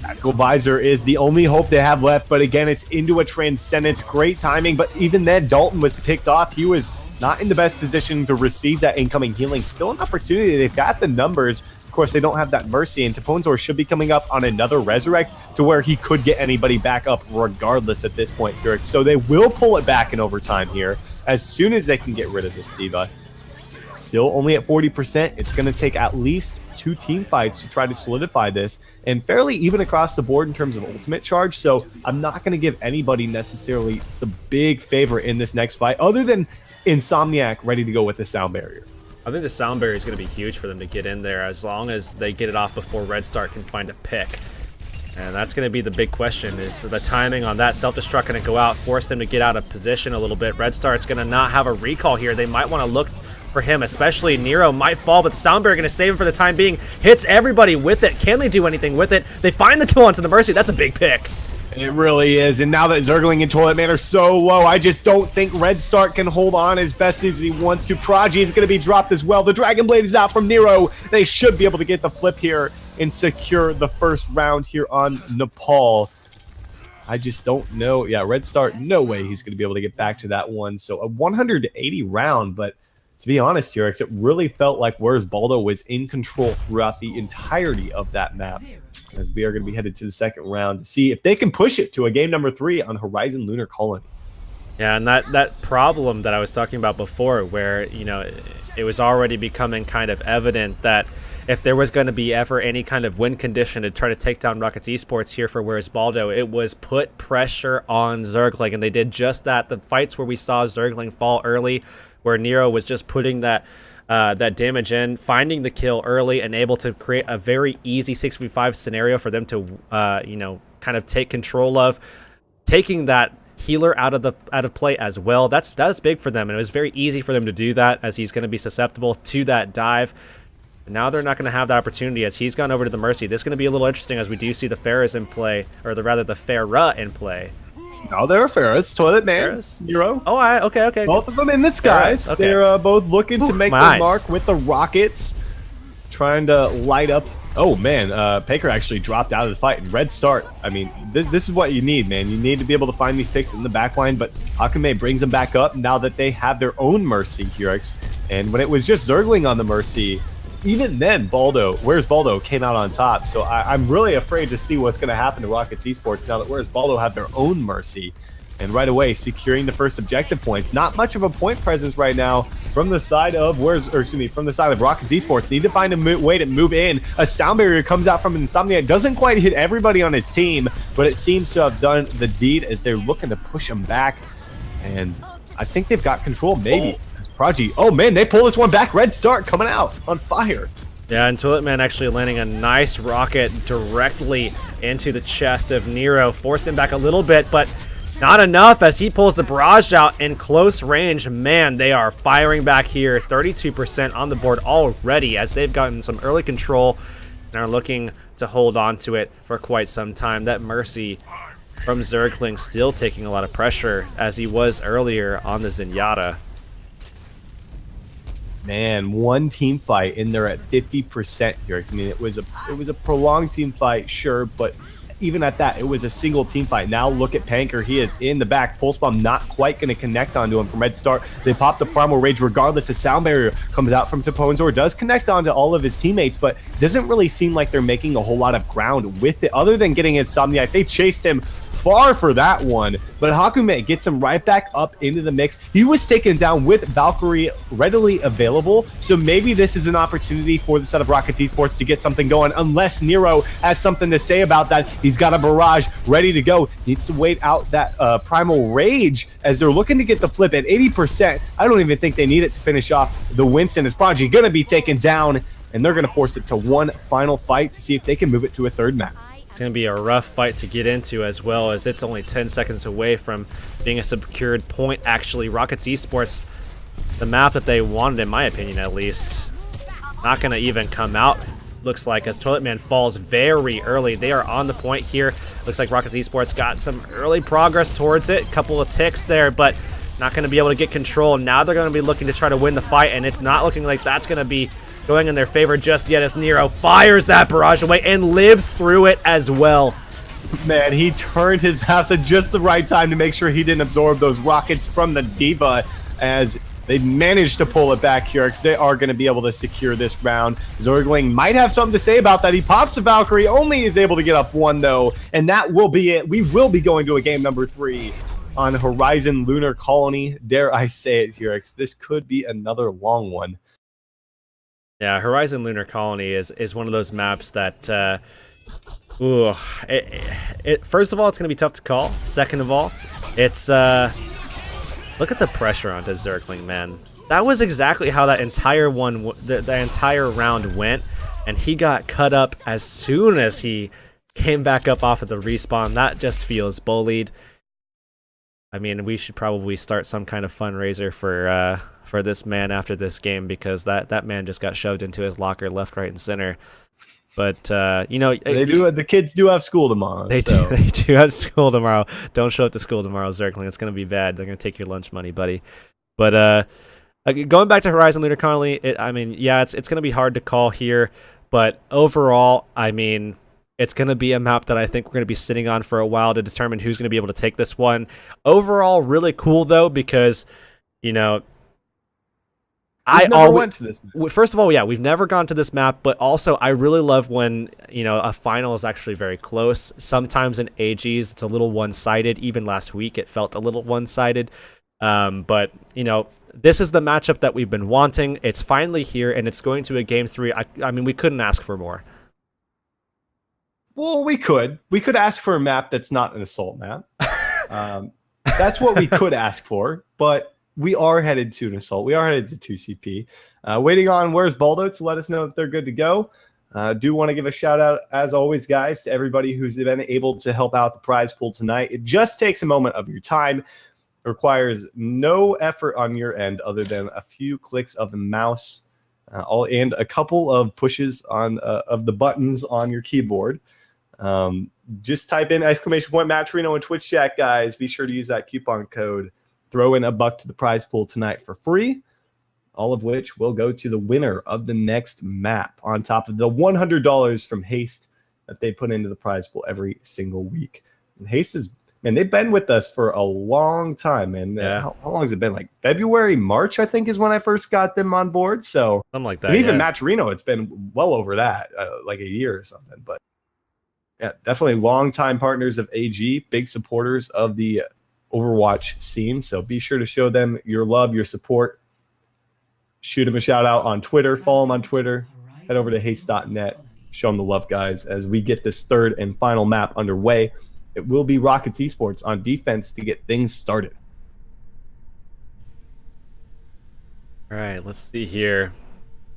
Speaker 1: Tactical Visor is the only hope they have left, but again, it's into a Transcendence. Great timing, but even then, Dalton was picked off. He was not in the best position to receive that incoming healing. Still an opportunity. They've got the numbers. Of course, they don't have that Mercy, and Taponzor should be coming up on another Resurrect to where he could get anybody back up regardless at this point, Keurig. So they will pull it back in overtime here as soon as they can get rid of this D.Va. Still only at 40%. It's going to take at least 2 team fights to try to solidify this, and fairly even across the board in terms of ultimate charge. So I'm not going to give anybody necessarily the big favor in this next fight, other than Insomniac ready to go with the Sound Barrier.
Speaker 2: I think the Sound Barrier is going to be huge for them to get in there, as long as they get it off before Red Star can find a pick. And that's going to be the big question, is the timing on that self-destruct going to go out, force them to get out of position a little bit. Red Star's going to not have a recall here. They might want to look for him, especially Nero might fall, but the Sound Barrier going to save him for the time being. Hits everybody with it. Can they do anything with it? They find the kill onto the Mercy. That's a big pick.
Speaker 1: It really is, and now that Zergling and Toilet Man are so low, I just don't think Red Star can hold on as best as he wants to. Prodigy is going to be dropped as well. The Dragon Blade is out from Nero. They should be able to get the flip here and secure the first round here on Nepal. I just don't know. Yeah, Red Star, no way he's going to be able to get back to that one. So a 180 round, but to be honest, T-Rex, it really felt like Where's Baldo was in control throughout the entirety of that map. As we are going to be headed to the second round to see if they can push it to a game number 3 on Horizon Lunar Colony.
Speaker 2: Yeah, and that problem that I was talking about before, where, you know, it was already becoming kind of evident that if there was going to be ever any kind of win condition to try to take down Rockets Esports here for Where's Baldo, it was put pressure on Zergling, and they did just that. The fights where we saw Zergling fall early, where Nero was just putting that damage in, finding the kill early, and able to create a very easy 6v5 scenario for them to, you know, kind of take control of, taking that healer out of play as well. That's big for them, and it was very easy for them to do that, as he's going to be susceptible to that dive. Now they're not going to have the opportunity, as he's gone over to the Mercy. This is going to be a little interesting, as we do see the Pharahs in play, or the Pharah in play.
Speaker 1: No, they're Pharahs. Toilet Man,
Speaker 2: Pharahs?
Speaker 1: Nero.
Speaker 2: Oh, okay.
Speaker 1: Both of them in the skies.
Speaker 2: Okay.
Speaker 1: They're both looking to make
Speaker 2: my
Speaker 1: the
Speaker 2: eyes.
Speaker 1: mark with the rockets, trying to light up. Oh man, Paker actually dropped out of the fight. And Red Start. I mean, this is what you need, man. You need to be able to find these picks in the backline, but Hakume brings them back up now that they have their own Mercy here. And when it was just Zergling on the Mercy, even then, Where's Baldo came out on top. So I'm really afraid to see what's going to happen to Rockets Esports now that Where's Baldo have their own Mercy. And right away, securing the first objective points. Not much of a point presence right now from the side of from the side of Rockets Esports. Need to find a way to move in. A Sound Barrier comes out from Insomnia. It doesn't quite hit everybody on his team, but it seems to have done the deed as they're looking to push him back. And I think they've got control, maybe. Prodigy. Oh man, they pull this one back. Red Start coming out on fire.
Speaker 2: Yeah, and Toilet Man actually landing a nice rocket directly into the chest of Nero. Forced him back a little bit, but not enough, as he pulls the barrage out in close range. Man, they are firing back here. 32% on the board already, as they've gotten some early control and are looking to hold on to it for quite some time. That Mercy from Zergling still taking a lot of pressure, as he was earlier on the Zenyatta.
Speaker 1: Man, one team fight in there at 50% here. I mean, it was a prolonged team fight, sure, but even at that, it was a single team fight. Now look at Panker. He is in the back. Pulse Bomb not quite going to connect onto him from Red Star. They pop the Primal Rage regardless. The Sound Barrier comes out from Taponzor. Does connect onto all of his teammates, but doesn't really seem like they're making a whole lot of ground with it, other than getting Insomnia. They chased him far for that one, but Hakume gets him right back up into the mix. He was taken down with Valkyrie readily available, so maybe this is an opportunity for the set of Rockets Esports to get something going, unless Nero has something to say about that. He's got a barrage ready to go. Needs to wait out that Primal Rage, as they're looking to get the flip at 80%. I don't even think they need it to finish off the Winston. Is Prodigy going to be taken down, and they're going to force it to one final fight to see if they can move it to a third map.
Speaker 2: It's going to be a rough fight to get into, as well, as it's only 10 seconds away from being a secured point. Actually, Rockets Esports, the map that they wanted, in my opinion at least, not going to even come out, looks like, as Toilet Man falls very early. They are on the point here. Looks like Rockets Esports got some early progress towards it. A couple of ticks there, but not going to be able to get control. Now they're going to be looking to try to win the fight, and it's not looking like that's going to be going in their favor just yet, as Nero fires that barrage away and lives through it as well.
Speaker 1: Man, he turned his pass at just the right time to make sure he didn't absorb those rockets from the Diva, as they managed to pull it back here. They are going to be able to secure this round. Zergling might have something to say about that. He pops the Valkyrie, only is able to get up one though, and that will be it. We will be going to a game number 3 on Horizon Lunar Colony. Dare I say it, here, this could be another long one.
Speaker 2: Yeah, Horizon Lunar Colony is one of those maps that, first of all, it's going to be tough to call. Second of all, it's, look at the pressure onto Zergling, man. That was exactly how that entire the entire round went, and he got cut up as soon as he came back up off of the respawn. That just feels bullied. I mean, we should probably start some kind of fundraiser for this man after this game, because that man just got shoved into his locker left, right, and center. But you know,
Speaker 1: The kids do have school tomorrow.
Speaker 2: They do have school tomorrow. Don't show up to school tomorrow, Zergling. It's gonna be bad. They're gonna take your lunch money, buddy. But going back to Horizon Lunar Colony, I mean, yeah, it's gonna be hard to call here, but overall, I mean, it's going to be a map that I think we're going to be sitting on for a while to determine who's going to be able to take this one. Overall, really cool, though, because, you know,
Speaker 1: went to this map.
Speaker 2: First of all, yeah, we've never gone to this map, but also I really love when, you know, a final is actually very close. Sometimes in AGs, it's a little one-sided. Even last week, it felt a little one-sided. But, you know, this is the matchup that we've been wanting. It's finally here, and it's going to a Game 3. I mean, we couldn't ask for more.
Speaker 1: Well, we could ask for a map that's not an assault map. That's what we could ask for, but we are headed to an assault. We are headed to 2CP. Waiting on Where's Baldo to let us know that they're good to go. Do want to give a shout out, as always, guys, to everybody who's been able to help out the prize pool tonight. It just takes a moment of your time. It requires no effort on your end other than a few clicks of the mouse and a couple of pushes on of the buttons on your keyboard. Just type in !Matt Torino in Twitch chat, guys. Be sure to use that coupon code. Throw in $1 to the prize pool tonight for free, all of which will go to the winner of the next map, on top of the $100 from Haste that they put into the prize pool every single week. And Haste is, man, they've been with us for a long time, man.
Speaker 2: Yeah.
Speaker 1: How long has it been? Like February, March, I think, is when I first got them on board. So
Speaker 2: Something like that.
Speaker 1: And even
Speaker 2: yeah.
Speaker 1: Matt Torino, it's been well over that, like a year or something. But yeah, definitely longtime partners of AG, big supporters of the Overwatch scene. So be sure to show them your love, your support. Shoot them a shout out on Twitter. Follow them on Twitter. Head over to haste.net. Show them the love, guys, as we get this third and final map underway. It will be Rockets Esports on defense to get things started.
Speaker 2: All right, let's see here.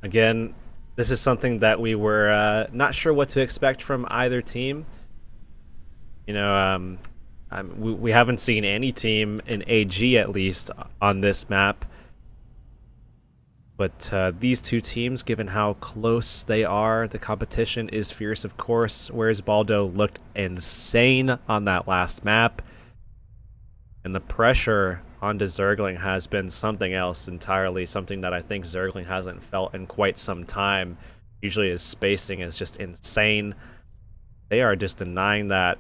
Speaker 2: Again, this is something that we were not sure what to expect from either team. You know, we haven't seen any team in AG, at least, on this map. But these two teams, given how close they are, the competition is fierce, of course. Whereas Baldo looked insane on that last map. And the pressure onto Zergling has been something else entirely, something that I think Zergling hasn't felt in quite some time. Usually his spacing is just insane. They are just denying that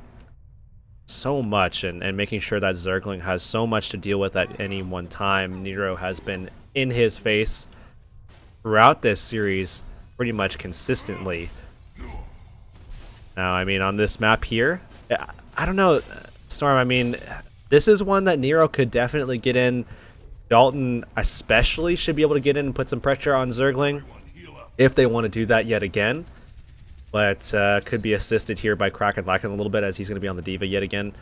Speaker 2: so much and making sure that Zergling has so much to deal with at any one time. Nero has been in his face throughout this series pretty much consistently. Now, I mean, on this map here, I don't know, Storm, I mean, this is one that Nero could definitely get in. Dalton especially should be able to get in and put some pressure on Zergling if they want to do that yet again. But could be assisted here by Kraken Lacken a little bit, as he's going to be on the Diva yet again.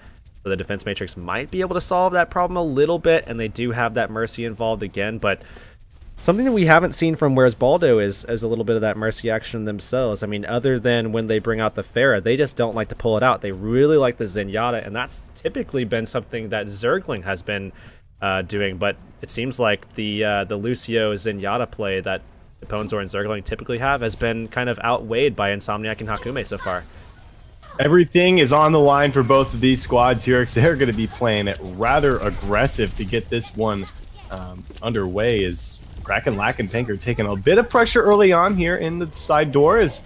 Speaker 2: So the defense matrix might be able to solve that problem a little bit, and they do have that Mercy involved again. But something that we haven't seen from Where's Baldo is a little bit of that Mercy action themselves. I mean, other than when they bring out the Pharah, they just don't like to pull it out. They really like the Zenyatta, and that's typically been something that Zergling has been doing. But it seems like the Lucio Zenyatta play that Ponzor and Zergling typically have has been kind of outweighed by Insomniac and Hakume so far.
Speaker 1: Everything is on the line for both of these squads here, because they're going to be playing it rather aggressive to get this one underway. As Kraken Lacken Pinker taking a bit of pressure early on here in the side door, is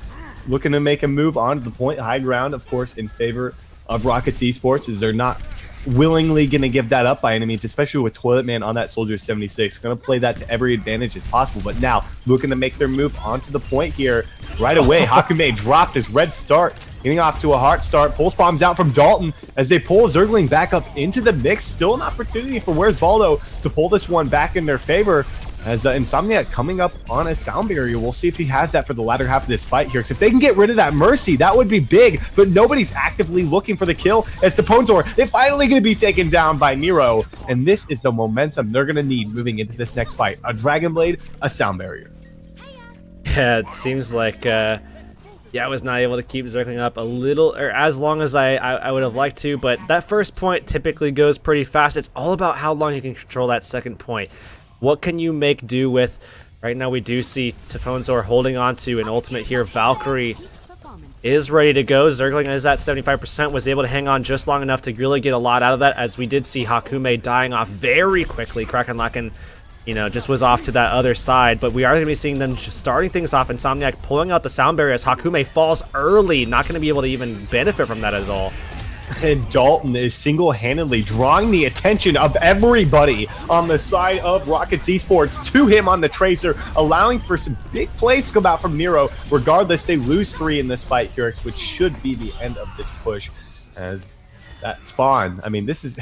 Speaker 1: looking to make a move onto the point. High ground, of course, in favor of Rockets Esports, as they're not willingly going to give that up by any means, especially with Toilet Man on that Soldier 76. Going to play that to every advantage as possible, but now looking to make their move onto the point here right away. Hakume dropped his red start, getting off to a hot start. Pulse bombs out from Dalton as they pull Zergling back up into the mix. Still an opportunity for Where's Baldo to pull this one back in their favor, as Insomniac coming up on a sound barrier. We'll see if he has that for the latter half of this fight here, because if they can get rid of that Mercy, that would be big, but nobody's actively looking for the kill. It's the Ponzor. They're finally going to be taken down by Nero, and this is the momentum they're going to need moving into this next fight. A Dragon Blade, a sound barrier.
Speaker 2: Yeah, it seems like Yeah, I was not able to keep Zergling up a little, or as long as I would have liked to, but that first point typically goes pretty fast. It's all about how long you can control that second point. What can you make do with? Right now we do see Taponzor holding on to an ultimate here. Valkyrie is ready to go. Zergling is at 75%, was able to hang on just long enough to really get a lot out of that, as we did see Hakume dying off very quickly. Krakenlaken, you know, just was off to that other side, but we are going to be seeing them just starting things off. Insomniac pulling out the sound barrier as Hakume falls early, not going to be able to even benefit from that at all.
Speaker 1: And Dalton is single-handedly drawing the attention of everybody on the side of Rockets Esports to him on the Tracer, allowing for some big plays to come out from Nero. Regardless, they lose 3 in this fight, Hurix, which should be the end of this push. As that spawn, I mean, this is...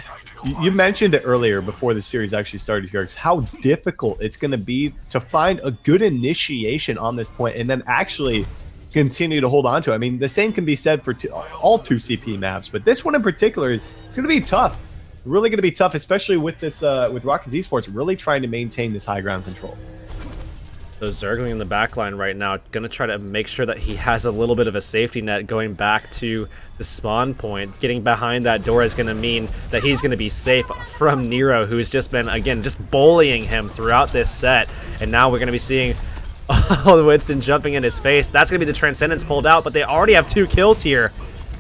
Speaker 1: You mentioned it earlier before the series actually started, Hurix, how difficult it's going to be to find a good initiation on this point and then actually continue to hold on to it. I mean, the same can be said for all 2 CP maps, but this one in particular, it's going to be tough. Really going to be tough, especially with this with Rockets Esports really trying to maintain this high ground control.
Speaker 2: So Zergling in the backline right now, going to try to make sure that he has a little bit of a safety net going back to the spawn point. Getting behind that door is going to mean that he's going to be safe from Nero, who's just been, again, just bullying him throughout this set. And now we're going to be seeing Winston jumping in his face. That's going to be the Transcendence pulled out, but they already have 2 kills here.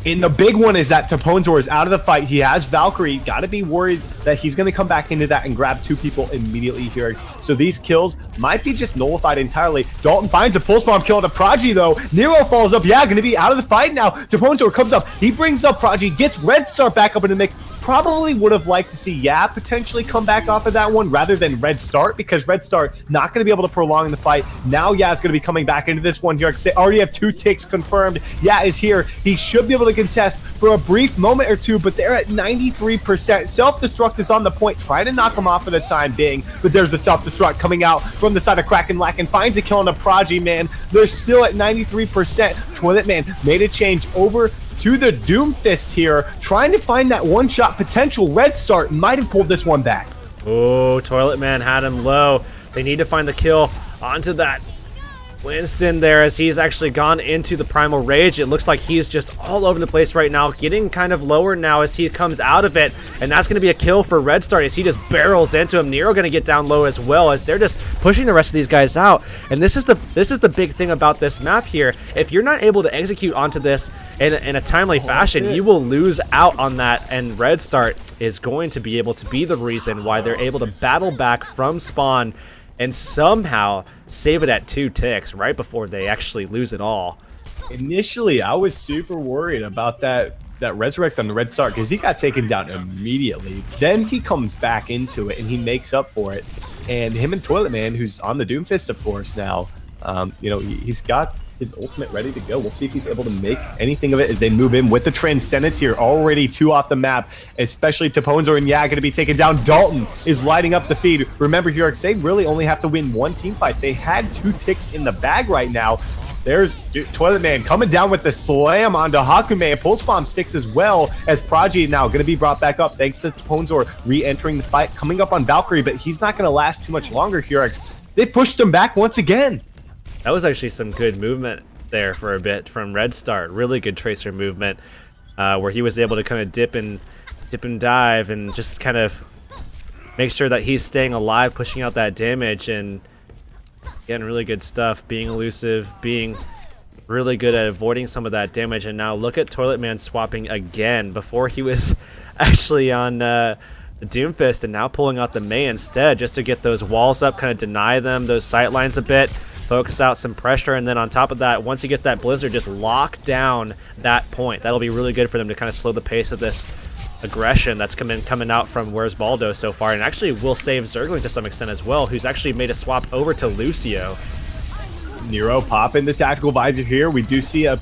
Speaker 1: And the big one is that Taponzor is out of the fight. He has Valkyrie. Got to be worried that he's going to come back into that and grab 2 people immediately here. So these kills might be just nullified entirely. Dalton finds a pulse bomb kill to Prodigy, though. Nero falls up. Yeah, going to be out of the fight now. Taponzor comes up. He brings up Prodigy, gets Red Star back up in the mix. Probably would have liked to see potentially come back off of that one rather than Red Start, because Red Start not going to be able to prolong the fight. Now is going to be coming back into this one here. They already have 2 ticks confirmed. Is here. He should be able to contest for a brief moment or 2, but they're at 93%. Self-destruct is on the point, trying to knock him off for the time being, but there's the self-destruct coming out from the side of Krakenlaken, finds a kill on the Prodigy, man. They're still at 93%. Toilet Man made a change over to the Doomfist here, trying to find that one-shot potential. Red Start might have pulled this one back.
Speaker 2: Oh, Toilet Man had him low. They need to find the kill onto that Winston there, as he's actually gone into the Primal Rage. It looks like he's just all over the place right now, getting kind of lower now as he comes out of it, and that's going to be a kill for Red Star as he just barrels into him. Nero going to get down low as well, as they're just pushing the rest of these guys out. And this is the big thing about this map here. If you're not able to execute onto this in a timely fashion, you will lose out on that, and Red Star is going to be able to be the reason why they're able to battle back from spawn and somehow save it at 2 ticks right before they actually lose it all.
Speaker 1: Initially, I was super worried about that resurrect on the Red Star, because he got taken down immediately. Then he comes back into it and he makes up for it. And him and Toilet Man, who's on the Doomfist, of course, now, you know, he's got his ultimate ready to go. We'll see if he's able to make anything of it as they move in with the Transcendence here. Already 2 off the map, especially Taponzor and going to be taken down. Dalton is lighting up the feed. Remember, Hurix, they really only have to win 1 team fight. They had 2 ticks in the bag right now. There's Toilet Man coming down with the slam onto Hakume. Pulse Bomb sticks as well, as Prodigy now going to be brought back up thanks to Taponzor re-entering the fight, coming up on Valkyrie, but he's not going to last too much longer, Hurix. They pushed him back once again.
Speaker 2: That was actually some good movement there for a bit from Red Start. Really good Tracer movement, where he was able to kind of dip and dive and just kind of make sure that he's staying alive, pushing out that damage, and getting really good stuff, being elusive, being really good at avoiding some of that damage. And now look at Toilet Man swapping again. Before he was actually on the Doomfist, and now pulling out the Mei instead, just to get those walls up, kind of deny them those sight lines a bit, focus out some pressure, and then on top of that, once he gets that Blizzard, just lock down that point. That'll be really good for them to kind of slow the pace of this aggression that's coming out from Where's Baldo so far, and actually will save Zergling to some extent as well, who's actually made a swap over to Lucio.
Speaker 1: Nero popping the tactical visor here. We do see a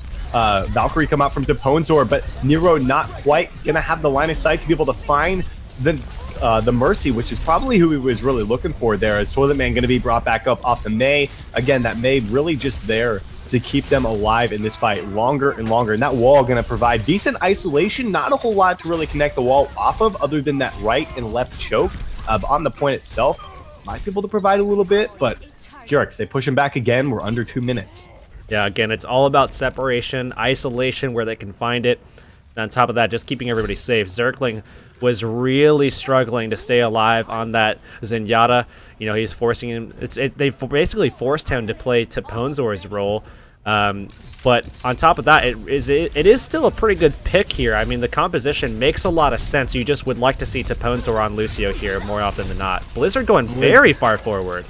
Speaker 1: Valkyrie come out from Taponzor, but Nero not quite gonna have the line of sight to be able to find the Mercy, which is probably who he was really looking for there, as Toilet Man going to be brought back up off the Mei. Again, that Mei really just there to keep them alive in this fight longer and longer, and that wall going to provide decent isolation. Not a whole lot to really connect the wall off of other than that right and left choke on the point itself. Might be able to provide a little bit, but Hurix, they push him back again. We're under 2 minutes.
Speaker 2: Yeah, again, it's all about separation, isolation where they can find it. And on top of that, just keeping everybody safe. Zergling was really struggling to stay alive on that Zenyatta. You know, he's forcing him. They basically forced him to play Taponzor's role. But on top of that, it is still a pretty good pick here. I mean, the composition makes a lot of sense. You just would like to see Taponzor on Lucio here more often than not. Blizzard going very far forward.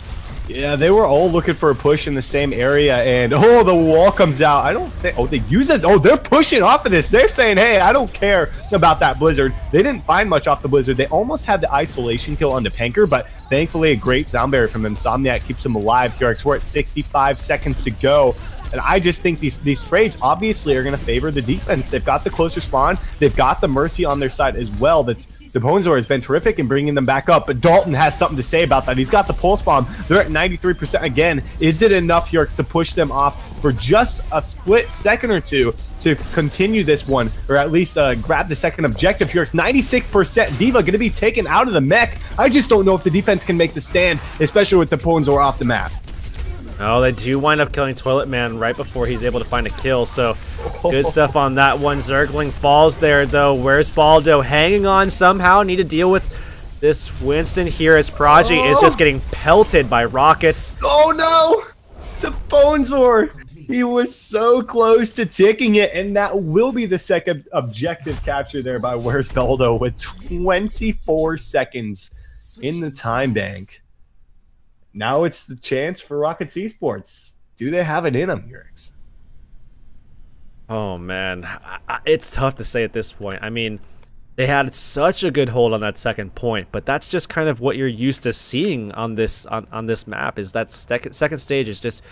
Speaker 1: Yeah, they were all looking for a push in the same area, and oh, the wall comes out. I don't think. Oh, they use it. Oh, they're pushing off of this. They're saying, hey, I don't care about that Blizzard. They didn't find much off the Blizzard. They almost had the isolation kill on the Panker, but thankfully a great sound barrier from Insomniac keeps them alive. Here, we're at 65 seconds to go. And I just think these trades obviously are going to favor the defense. They've got the closer spawn. They've got the Mercy on their side as well. The Ponzor has been terrific in bringing them back up, but Dalton has something to say about that. He's got the pulse bomb. They're at 93% again. Is it enough, Yerks, to push them off for just a split second or two to continue this one, or at least grab the second objective? Yerks, 96%. D.Va going to be taken out of the mech. I just don't know if the defense can make the stand, especially with the Ponzor off the map.
Speaker 2: Oh, they do wind up killing Toilet Man right before he's able to find a kill, so good stuff on that one. Zergling falls there, though. Where's Baldo? Hanging on somehow. Need to deal with this Winston here as Prodigy is just getting pelted by rockets.
Speaker 1: Oh, no! It's a Ponzor! He was so close to taking it, and that will be the second objective capture there by Where's Baldo with 24 seconds in the time bank. Now it's the chance for Rockets Esports. Do they have it in them, Yerks?
Speaker 2: Oh, man. It's tough to say at this point. I mean, they had such a good hold on that second point, but that's just kind of what you're used to seeing on this map, is that second stage is just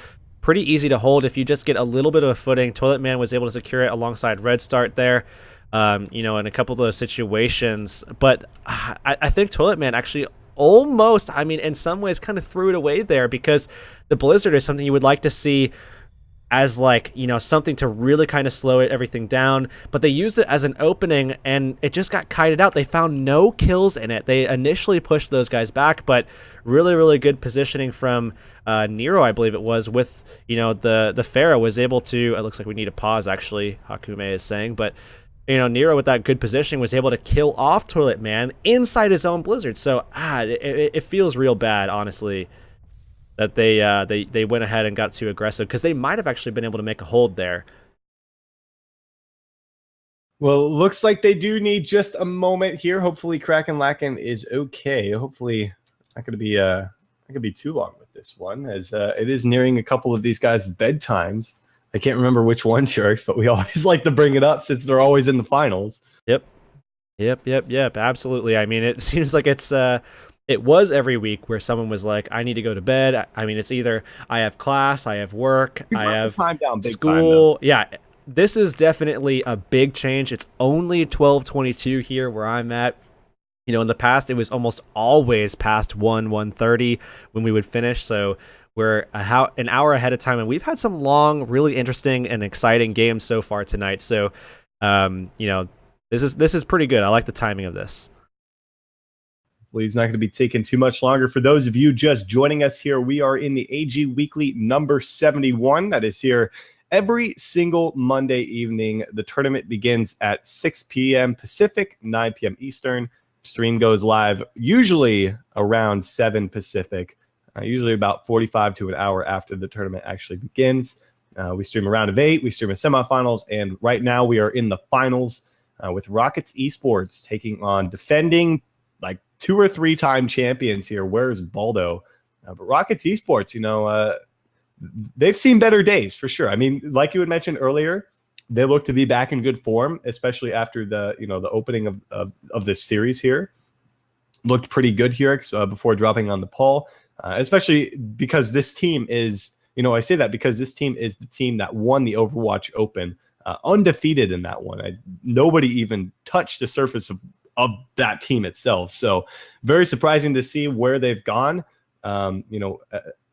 Speaker 2: pretty easy to hold if you just get a little bit of a footing. Toilet Man was able to secure it alongside Red Start there, you know, in a couple of those situations. But I think Toilet Man actually almost, I mean, in some ways kind of threw it away there, because the Blizzard is something you would like to see as, like, you know, something to really kind of slow everything down, but they used it as an opening and it just got kited out. They found no kills in it. They initially pushed those guys back, but really good positioning from Nero, I believe it was, with, you know, the Pharaoh was able to, it looks like we need a pause actually, Hakume is saying, but you know, Nero with that good positioning was able to kill off Toilet Man inside his own Blizzard. So it feels real bad, honestly, that they went ahead and got too aggressive, because they might have actually been able to make a hold there.
Speaker 1: Well, it looks like they do need just a moment here. Hopefully Kraken Lacken is okay. Hopefully not going to be too long with this one, as it is nearing a couple of these guys' bedtimes. I can't remember which ones, Yerks, but we always like to bring it up since they're always in the finals.
Speaker 2: Yep, absolutely. I mean, it seems like it was every week where someone was like, I need to go to bed. I mean, it's either I have class, I have work, I have
Speaker 1: time down, big
Speaker 2: school.
Speaker 1: Time,
Speaker 2: yeah, this is definitely a big change. It's only 12:22 here where I'm at. You know, in the past, it was almost always past 1:30 when we would finish, so we're an hour ahead of time, and we've had some long, really interesting and exciting games so far tonight. So, you know, this is pretty good. I like the timing of this.
Speaker 1: Hopefully it's not going to be taking too much longer. For those of you just joining us here, we are in the AG Weekly number 71. That is here every single Monday evening. The tournament begins at 6 p.m. Pacific, 9 p.m. Eastern. Stream goes live usually around 7 Pacific. Usually about 45 to an hour after the tournament actually begins. We stream a round of 8, we stream a semifinals, and right now we are in the finals with Rockets Esports taking on defending like 2 or 3 time champions here. Where's Baldo? But Rockets Esports, you know, they've seen better days for sure. I mean, like you had mentioned earlier, they look to be back in good form, especially after the opening of this series here. Looked pretty good here before dropping on the poll. Especially because this team is, you know, I say that because this team is the team that won the Overwatch Open, undefeated in that one. Nobody even touched the surface of that team itself. So very surprising to see where they've gone, you know,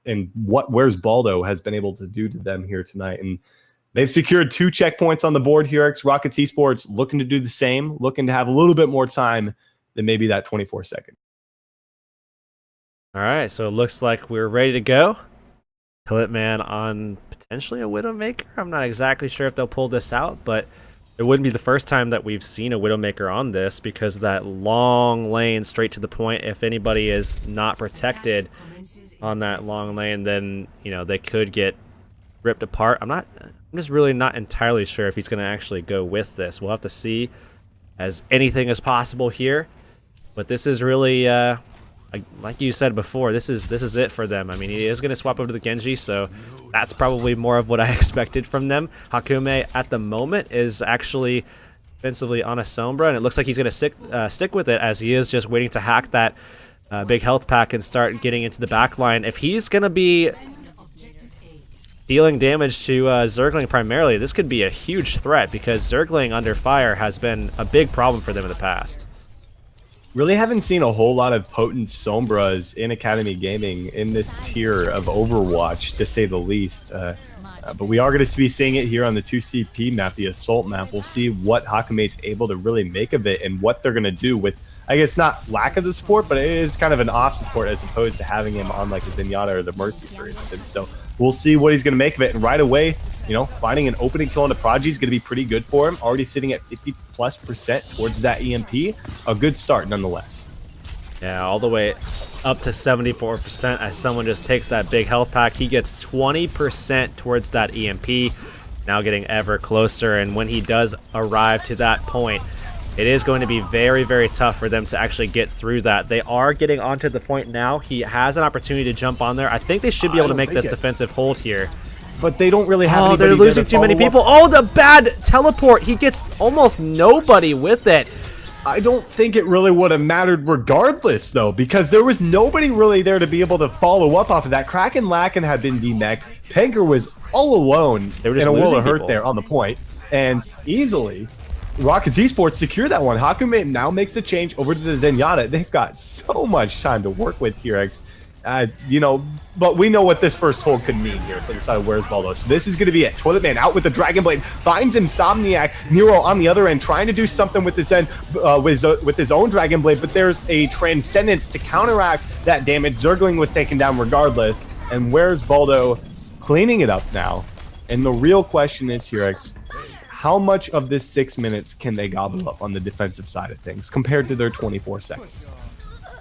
Speaker 1: and where's Baldo has been able to do to them here tonight. And they've secured 2 checkpoints on the board here. Rockets Esports looking to do the same, looking to have a little bit more time than maybe that 24 second.
Speaker 2: All right, so it looks like we're ready to go. Man on potentially a Widowmaker. I'm not exactly sure if they'll pull this out, but it wouldn't be the first time that we've seen a Widowmaker on this because of that long lane straight to the point. If anybody is not protected on that long lane, then they could get ripped apart. I'm just really not entirely sure if he's going to actually go with this. We'll have to see, as anything is possible here. But this is really like you said before, this is it for them. I mean, he is going to swap over to the Genji, so that's probably more of what I expected from them. Hakume at the moment is actually defensively on a Sombra, and it looks like he's going to stick with it, as he is just waiting to hack that big health pack and start getting into the back line. If he's going to be dealing damage to Zergling primarily, this could be a huge threat, because Zergling under fire has been a big problem for them in the past.
Speaker 1: Really haven't seen a whole lot of potent Sombras in Academy Gaming in this tier of Overwatch, to say the least. But we are going to be seeing it here on the 2CP map, the Assault map. We'll see what Hakume's able to really make of it and what they're going to do with, I guess, not lack of the support, but it is kind of an off support as opposed to having him on like a Zenyatta or the Mercy, for instance. So we'll see what he's going to make of it. And right away, finding an opening kill on the Prodigy is going to be pretty good for him. Already sitting at 50+% towards that EMP. A good start nonetheless.
Speaker 2: Yeah, all the way up to 74% as someone just takes that big health pack. He gets 20% towards that EMP, now getting ever closer. And when he does arrive to that point, it is going to be very, very tough for them to actually get through that. They are getting onto the point now. He has an opportunity to jump on there. I think they should be able to make this defensive hold here.
Speaker 1: But they don't really have anybody.
Speaker 2: They're losing too many people. Oh, the bad teleport. He gets almost nobody with it.
Speaker 1: I don't think it really would have mattered regardless, though, because there was nobody really there to be able to follow up off of that. Kraken Lacken had been demeched. Penker was all alone in a world of hurt there on the point. And easily, Rockets Esports secure that one. Hakume now makes the change over to the Zenyatta. They've got so much time to work with here, X. But we know what this first hold could mean here for the side of Where's Baldo. So this is going to be it. Toilet Man out with the Dragon Blade, finds Insomniac. Nero on the other end, trying to do something with his with his own Dragon Blade, but there's a Transcendence to counteract that damage. Zergling was taken down regardless, and Where's Baldo cleaning it up now. And the real question is here, X, how much of this 6 minutes can they gobble up on the defensive side of things compared to their 24 seconds?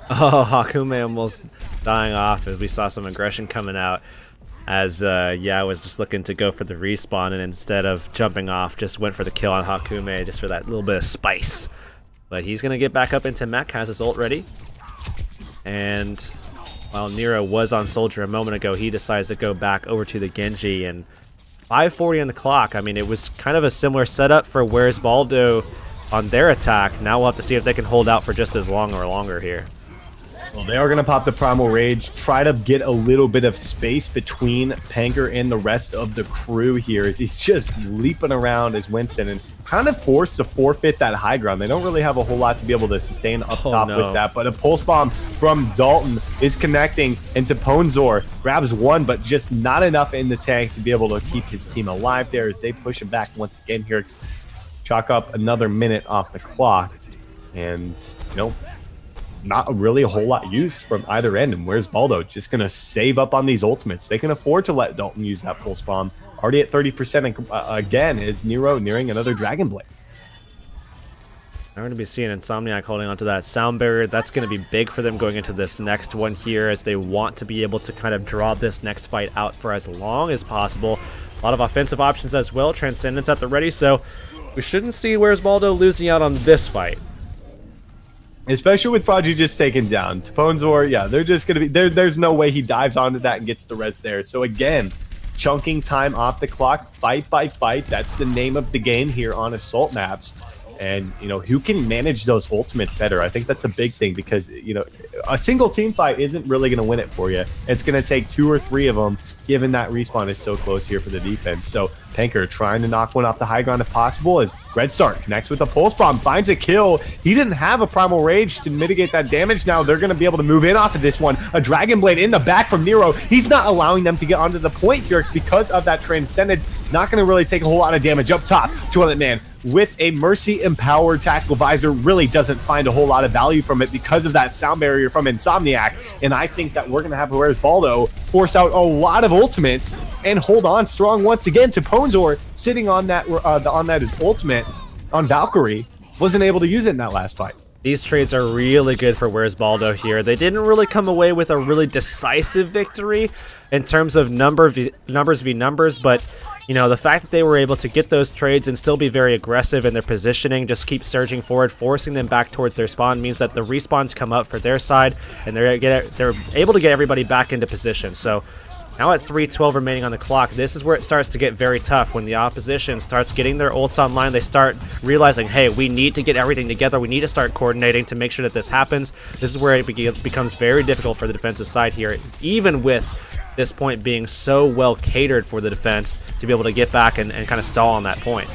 Speaker 2: Oh, Hakume almost dying off as we saw some aggression coming out, as I was just looking to go for the respawn, and instead of jumping off, just went for the kill on Hakume just for that little bit of spice. But he's going to get back up into mech, has his ult ready. And while Nero was on Soldier a moment ago, he decides to go back over to the Genji, and 5:40 on the clock. I mean, it was kind of a similar setup for Where's Baldo on their attack. Now we'll have to see if they can hold out for just as long or longer here.
Speaker 1: Well, they are going to pop the Primal Rage, try to get a little bit of space between Panker and the rest of the crew here as he's just leaping around as Winston and kind of forced to forfeit that high ground. They don't really have a whole lot to be able to sustain up top with that, but a Pulse Bomb from Dalton is connecting into Ponzor, grabs one, but just not enough in the tank to be able to keep his team alive there as they push him back once again here. Chalk up another minute off the clock, and not really a whole lot used from either end. And Where's Baldo just going to save up on these ultimates? They can afford to let Dalton use that Pulse Bomb. Already at 30% again is Nero nearing another Dragon Blade.
Speaker 2: I'm going to be seeing Insomniac holding onto that sound barrier. That's going to be big for them going into this next one here, as they want to be able to kind of draw this next fight out for as long as possible. A lot of offensive options as well. Transcendence at the ready, so we shouldn't see Where's Baldo losing out on this fight.
Speaker 1: Especially with Prodigy just taken down. Ponzor, yeah, they're just going to be... There's no way he dives onto that and gets the res there. So again, chunking time off the clock, fight by fight. That's the name of the game here on Assault maps. And, who can manage those ultimates better? I think that's a big thing because, a single team fight isn't really going to win it for you. It's going to take 2 or 3 of them, given that respawn is so close here for the defense. So Panker trying to knock one off the high ground if possible as Red Star connects with a Pulse Bomb, finds a kill. He didn't have a Primal Rage to mitigate that damage. Now they're going to be able to move in off of this one. A Dragon Blade in the back from Nero. He's not allowing them to get onto the point here. It's because of that Transcendence. not going to really take a whole lot of damage up top. Toilet Man with a Mercy empowered tactical visor really doesn't find a whole lot of value from it because of that sound barrier from Insomniac. And I think that we're going to have Where's Baldo force out a lot of ultimates and hold on strong once again to Ponzor sitting on that his ultimate on Valkyrie. Wasn't able to use it in that last fight.
Speaker 2: These trades are really good for Where's Baldo here. They didn't really come away with a really decisive victory in terms of numbers v numbers, but you know, the fact that they were able to get those trades and still be very aggressive in their positioning, just keep surging forward, forcing them back towards their spawn, means that the respawns come up for their side, and they're able to get everybody back into position. So now at 3:12 remaining on the clock, this is where it starts to get very tough. When the opposition starts getting their ults online, they start realizing, hey, we need to get everything together. We need to start coordinating to make sure that this happens. This is where it becomes very difficult for the defensive side here, even with this point being so well catered for the defense to be able to get back and kind of stall on that point.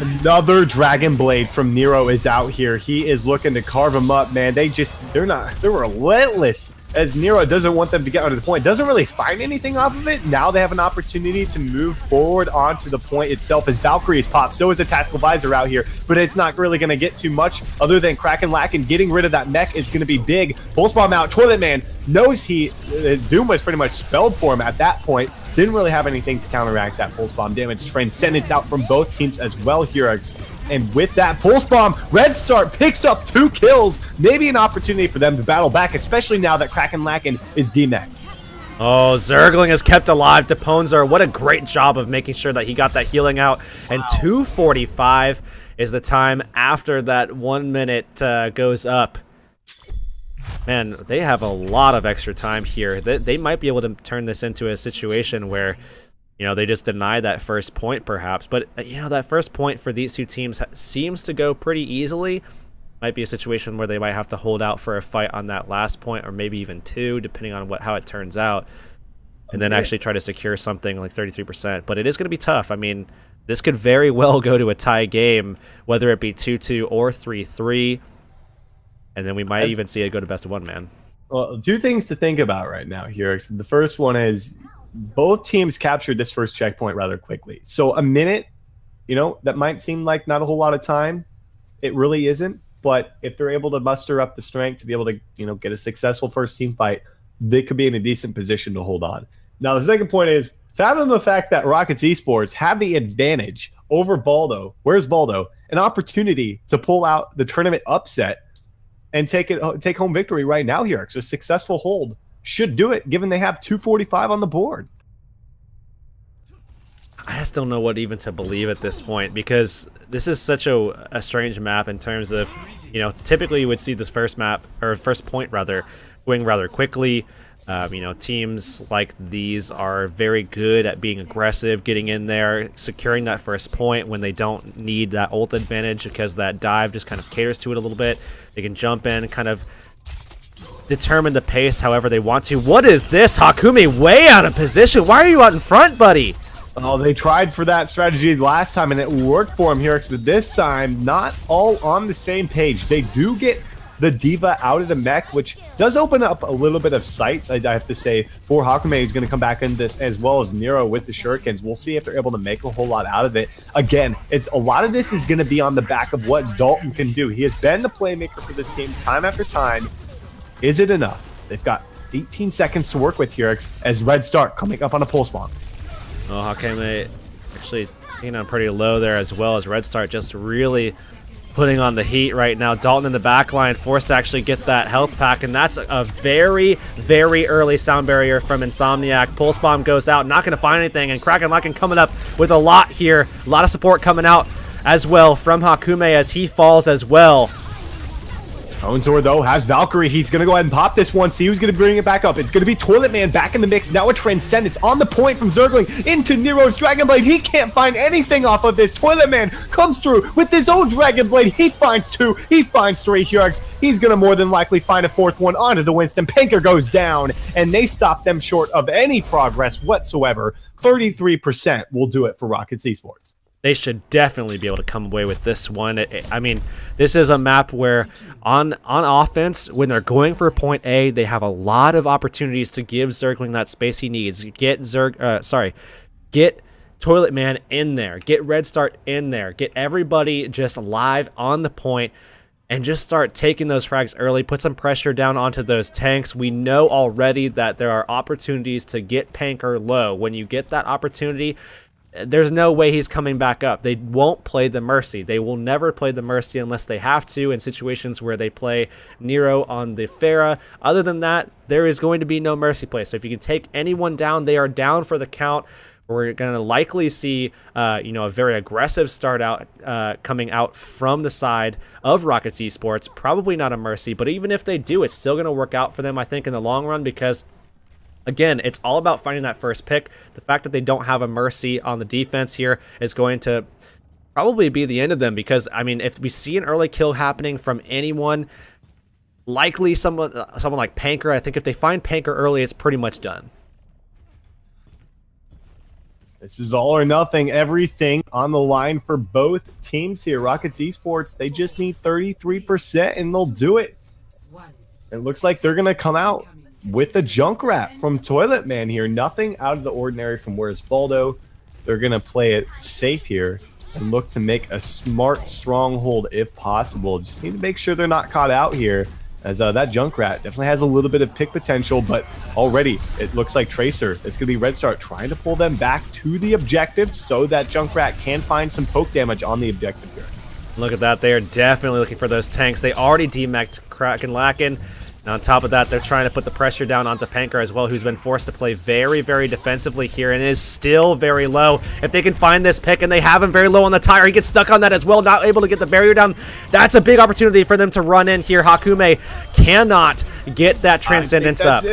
Speaker 1: Another Dragon Blade from Nero is out here. He is looking to carve him up, man. They're relentless. As Nero doesn't want them to get onto the point, doesn't really find anything off of it. Now they have an opportunity to move forward onto the point itself as Valkyrie is popped. So is a tactical visor out here, but it's not really going to get too much other than Kraken Lack, and getting rid of that mech is going to be big. Pulse Bomb out. Toilet Man knows Doom was pretty much spelled for him at that point. Didn't really have anything to counteract that Pulse Bomb damage. Transcendence out from both teams as well here. And with that Pulse Bomb, Red Star picks up 2 kills. Maybe an opportunity for them to battle back, especially now that Kraken Lacken is demeched.
Speaker 2: Oh, Zergling is kept alive to Ponzor. What a great job of making sure that he got that healing out. And 2:45 is the time after that 1 minute goes up. Man, they have a lot of extra time here. They might be able to turn this into a situation where, you know, they just deny that first point perhaps. But, you know, that first point for these two teams seems to go pretty easily. Might be a situation where they might have to hold out for a fight on that last point, or maybe even 2, depending on how it turns out. And then actually try to secure something like 33%. But it is going to be tough. I mean, this could very well go to a tie game, whether it be 2-2 or 3-3. And then we might even see it go to best of 1, man.
Speaker 1: Well, 2 things to think about right now here. The first one is both teams captured this first checkpoint rather quickly. So a minute, you know, that might seem like not a whole lot of time. It really isn't. But if they're able to muster up the strength to be able to, you know, get a successful first team fight, they could be in a decent position to hold on. Now, the second point is, fathom the fact that Rockets Esports have the advantage over Baldo. Where's Baldo? An opportunity to pull out the tournament upset and take home victory right now here. So a successful hold should do it, given they have 245 on the board.
Speaker 2: I just don't know what even to believe at this point, because this is such a strange map in terms of, you know, typically you would see this first point going rather quickly. You know, teams like these are very good at being aggressive, getting in there, securing that first point when they don't need that ult advantage, because that dive just kind of caters to it a little bit. They can jump in, kind of determine the pace however they want to. What is this? Hakume way out of position. Why are you out in front, buddy?
Speaker 1: Oh, they tried for that strategy last time and it worked for him here, but this time not all on the same page. They do get the Diva out of the mech, which does open up a little bit of sights, I have to say, for Hakume, who's going to come back in this, as well as Nero with the shurikens. We'll see if they're able to make a whole lot out of it. Again, a lot of this is going to be on the back of what Dalton can do. He has been the playmaker for this team time after time. Is it enough? They've got 18 seconds to work with here as Red Star coming up on a pulse bomb.
Speaker 2: Oh, Hakume actually taking on pretty low there, as well as Red Star just really putting on the heat right now. Dalton in the back line forced to actually get that health pack, and that's a very, very early sound barrier from Insomniac. Pulse Bomb goes out, not going to find anything, and Kraken Lacken coming up with a lot here. A lot of support coming out as well from Hakume as he falls as well.
Speaker 1: Ponzor, though, has Valkyrie. He's going to go ahead and pop this one. See who's going to bring it back up. It's going to be Toilet Man back in the mix. Now a Transcendence on the point from Zergling into Nero's Dragon Blade. He can't find anything off of this. Toilet Man comes through with his own Dragon Blade. He finds 2. He finds 3 Hurks. He's going to more than likely find a 4th one onto the Winston. Panker goes down, and they stop them short of any progress whatsoever. 33% will do it for Rockets Esports.
Speaker 2: They should definitely be able to come away with this one. I mean, this is a map where on offense, when they're going for point A, they have a get Zergling that space he needs. Get Toilet Man in there, get Red Start in there, get everybody just live on the point, and just start taking those frags early, put some pressure down onto those tanks. We know already that there are opportunities to get Panker low. When you get that opportunity, there's no way he's coming back up. They won't play the Mercy. They will never play the Mercy unless they have to in situations where they play Nero on the Pharah. Other than that, there is going to be no Mercy play. So if you can take anyone down, they are down for the count. We're going to likely see, a very aggressive start out coming out from the side of Rockets Esports. Probably not a Mercy, but even if they do, it's still going to work out for them, I think, in the long run, because, again, it's all about finding that first pick. The fact that they don't have a Mercy on the defense here is going to probably be the end of them, because, I mean, if we see an early kill happening from anyone, likely someone like Panker, I think if they find Panker early, it's pretty much done.
Speaker 1: This is all or nothing, everything on the line for both teams here. Rockets Esports, they just need 33% and they'll do it. It looks like they're going to come out with the Junkrat from Toilet Man here. Nothing out of the ordinary from Where's Baldo. They're going to play it safe here and look to make a smart stronghold if possible. Just need to make sure they're not caught out here, as that Junkrat definitely has a little bit of pick potential, but already it looks like Tracer, it's going to be Red Start trying to pull them back to the objective so that Junkrat can find some poke damage on the objective here.
Speaker 2: Look at that. They are definitely looking for those tanks. They already demacked Kraken Lacken. And on top of that, they're trying to put the pressure down onto Panker as well, who's been forced to play very, very defensively here and is still very low. If they can find this pick, and they have him very low on the tire, he gets stuck on that as well, not able to get the barrier down. That's a big opportunity for them to run in here. Hakume cannot get that Transcendence up.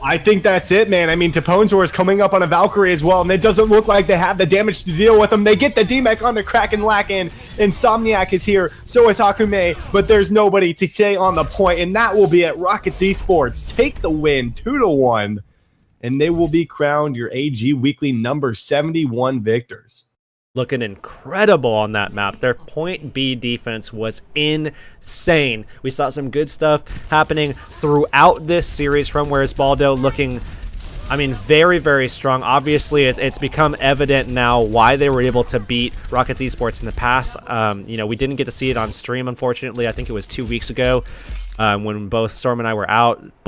Speaker 1: I think that's it, man. I mean, Taponzor is coming up on a Valkyrie as well, and it doesn't look like they have the damage to deal with them. They get the DMAC on the Kraken Lacken. Insomniac is here, so is Hakume, but there's nobody to stay on the point, and that will be it. Rockets Esports take the win 2-1, and they will be crowned your AG Weekly number 71 victors.
Speaker 2: Looking incredible on that map. Their point B defense was insane. We saw some good stuff happening throughout this series from Where's Baldo, looking, I mean, very, very strong. Obviously, it's become evident now why they were able to beat Rockets Esports in the past. We didn't get to see it on stream, unfortunately. I think it was 2 weeks ago when both Storm and I were out.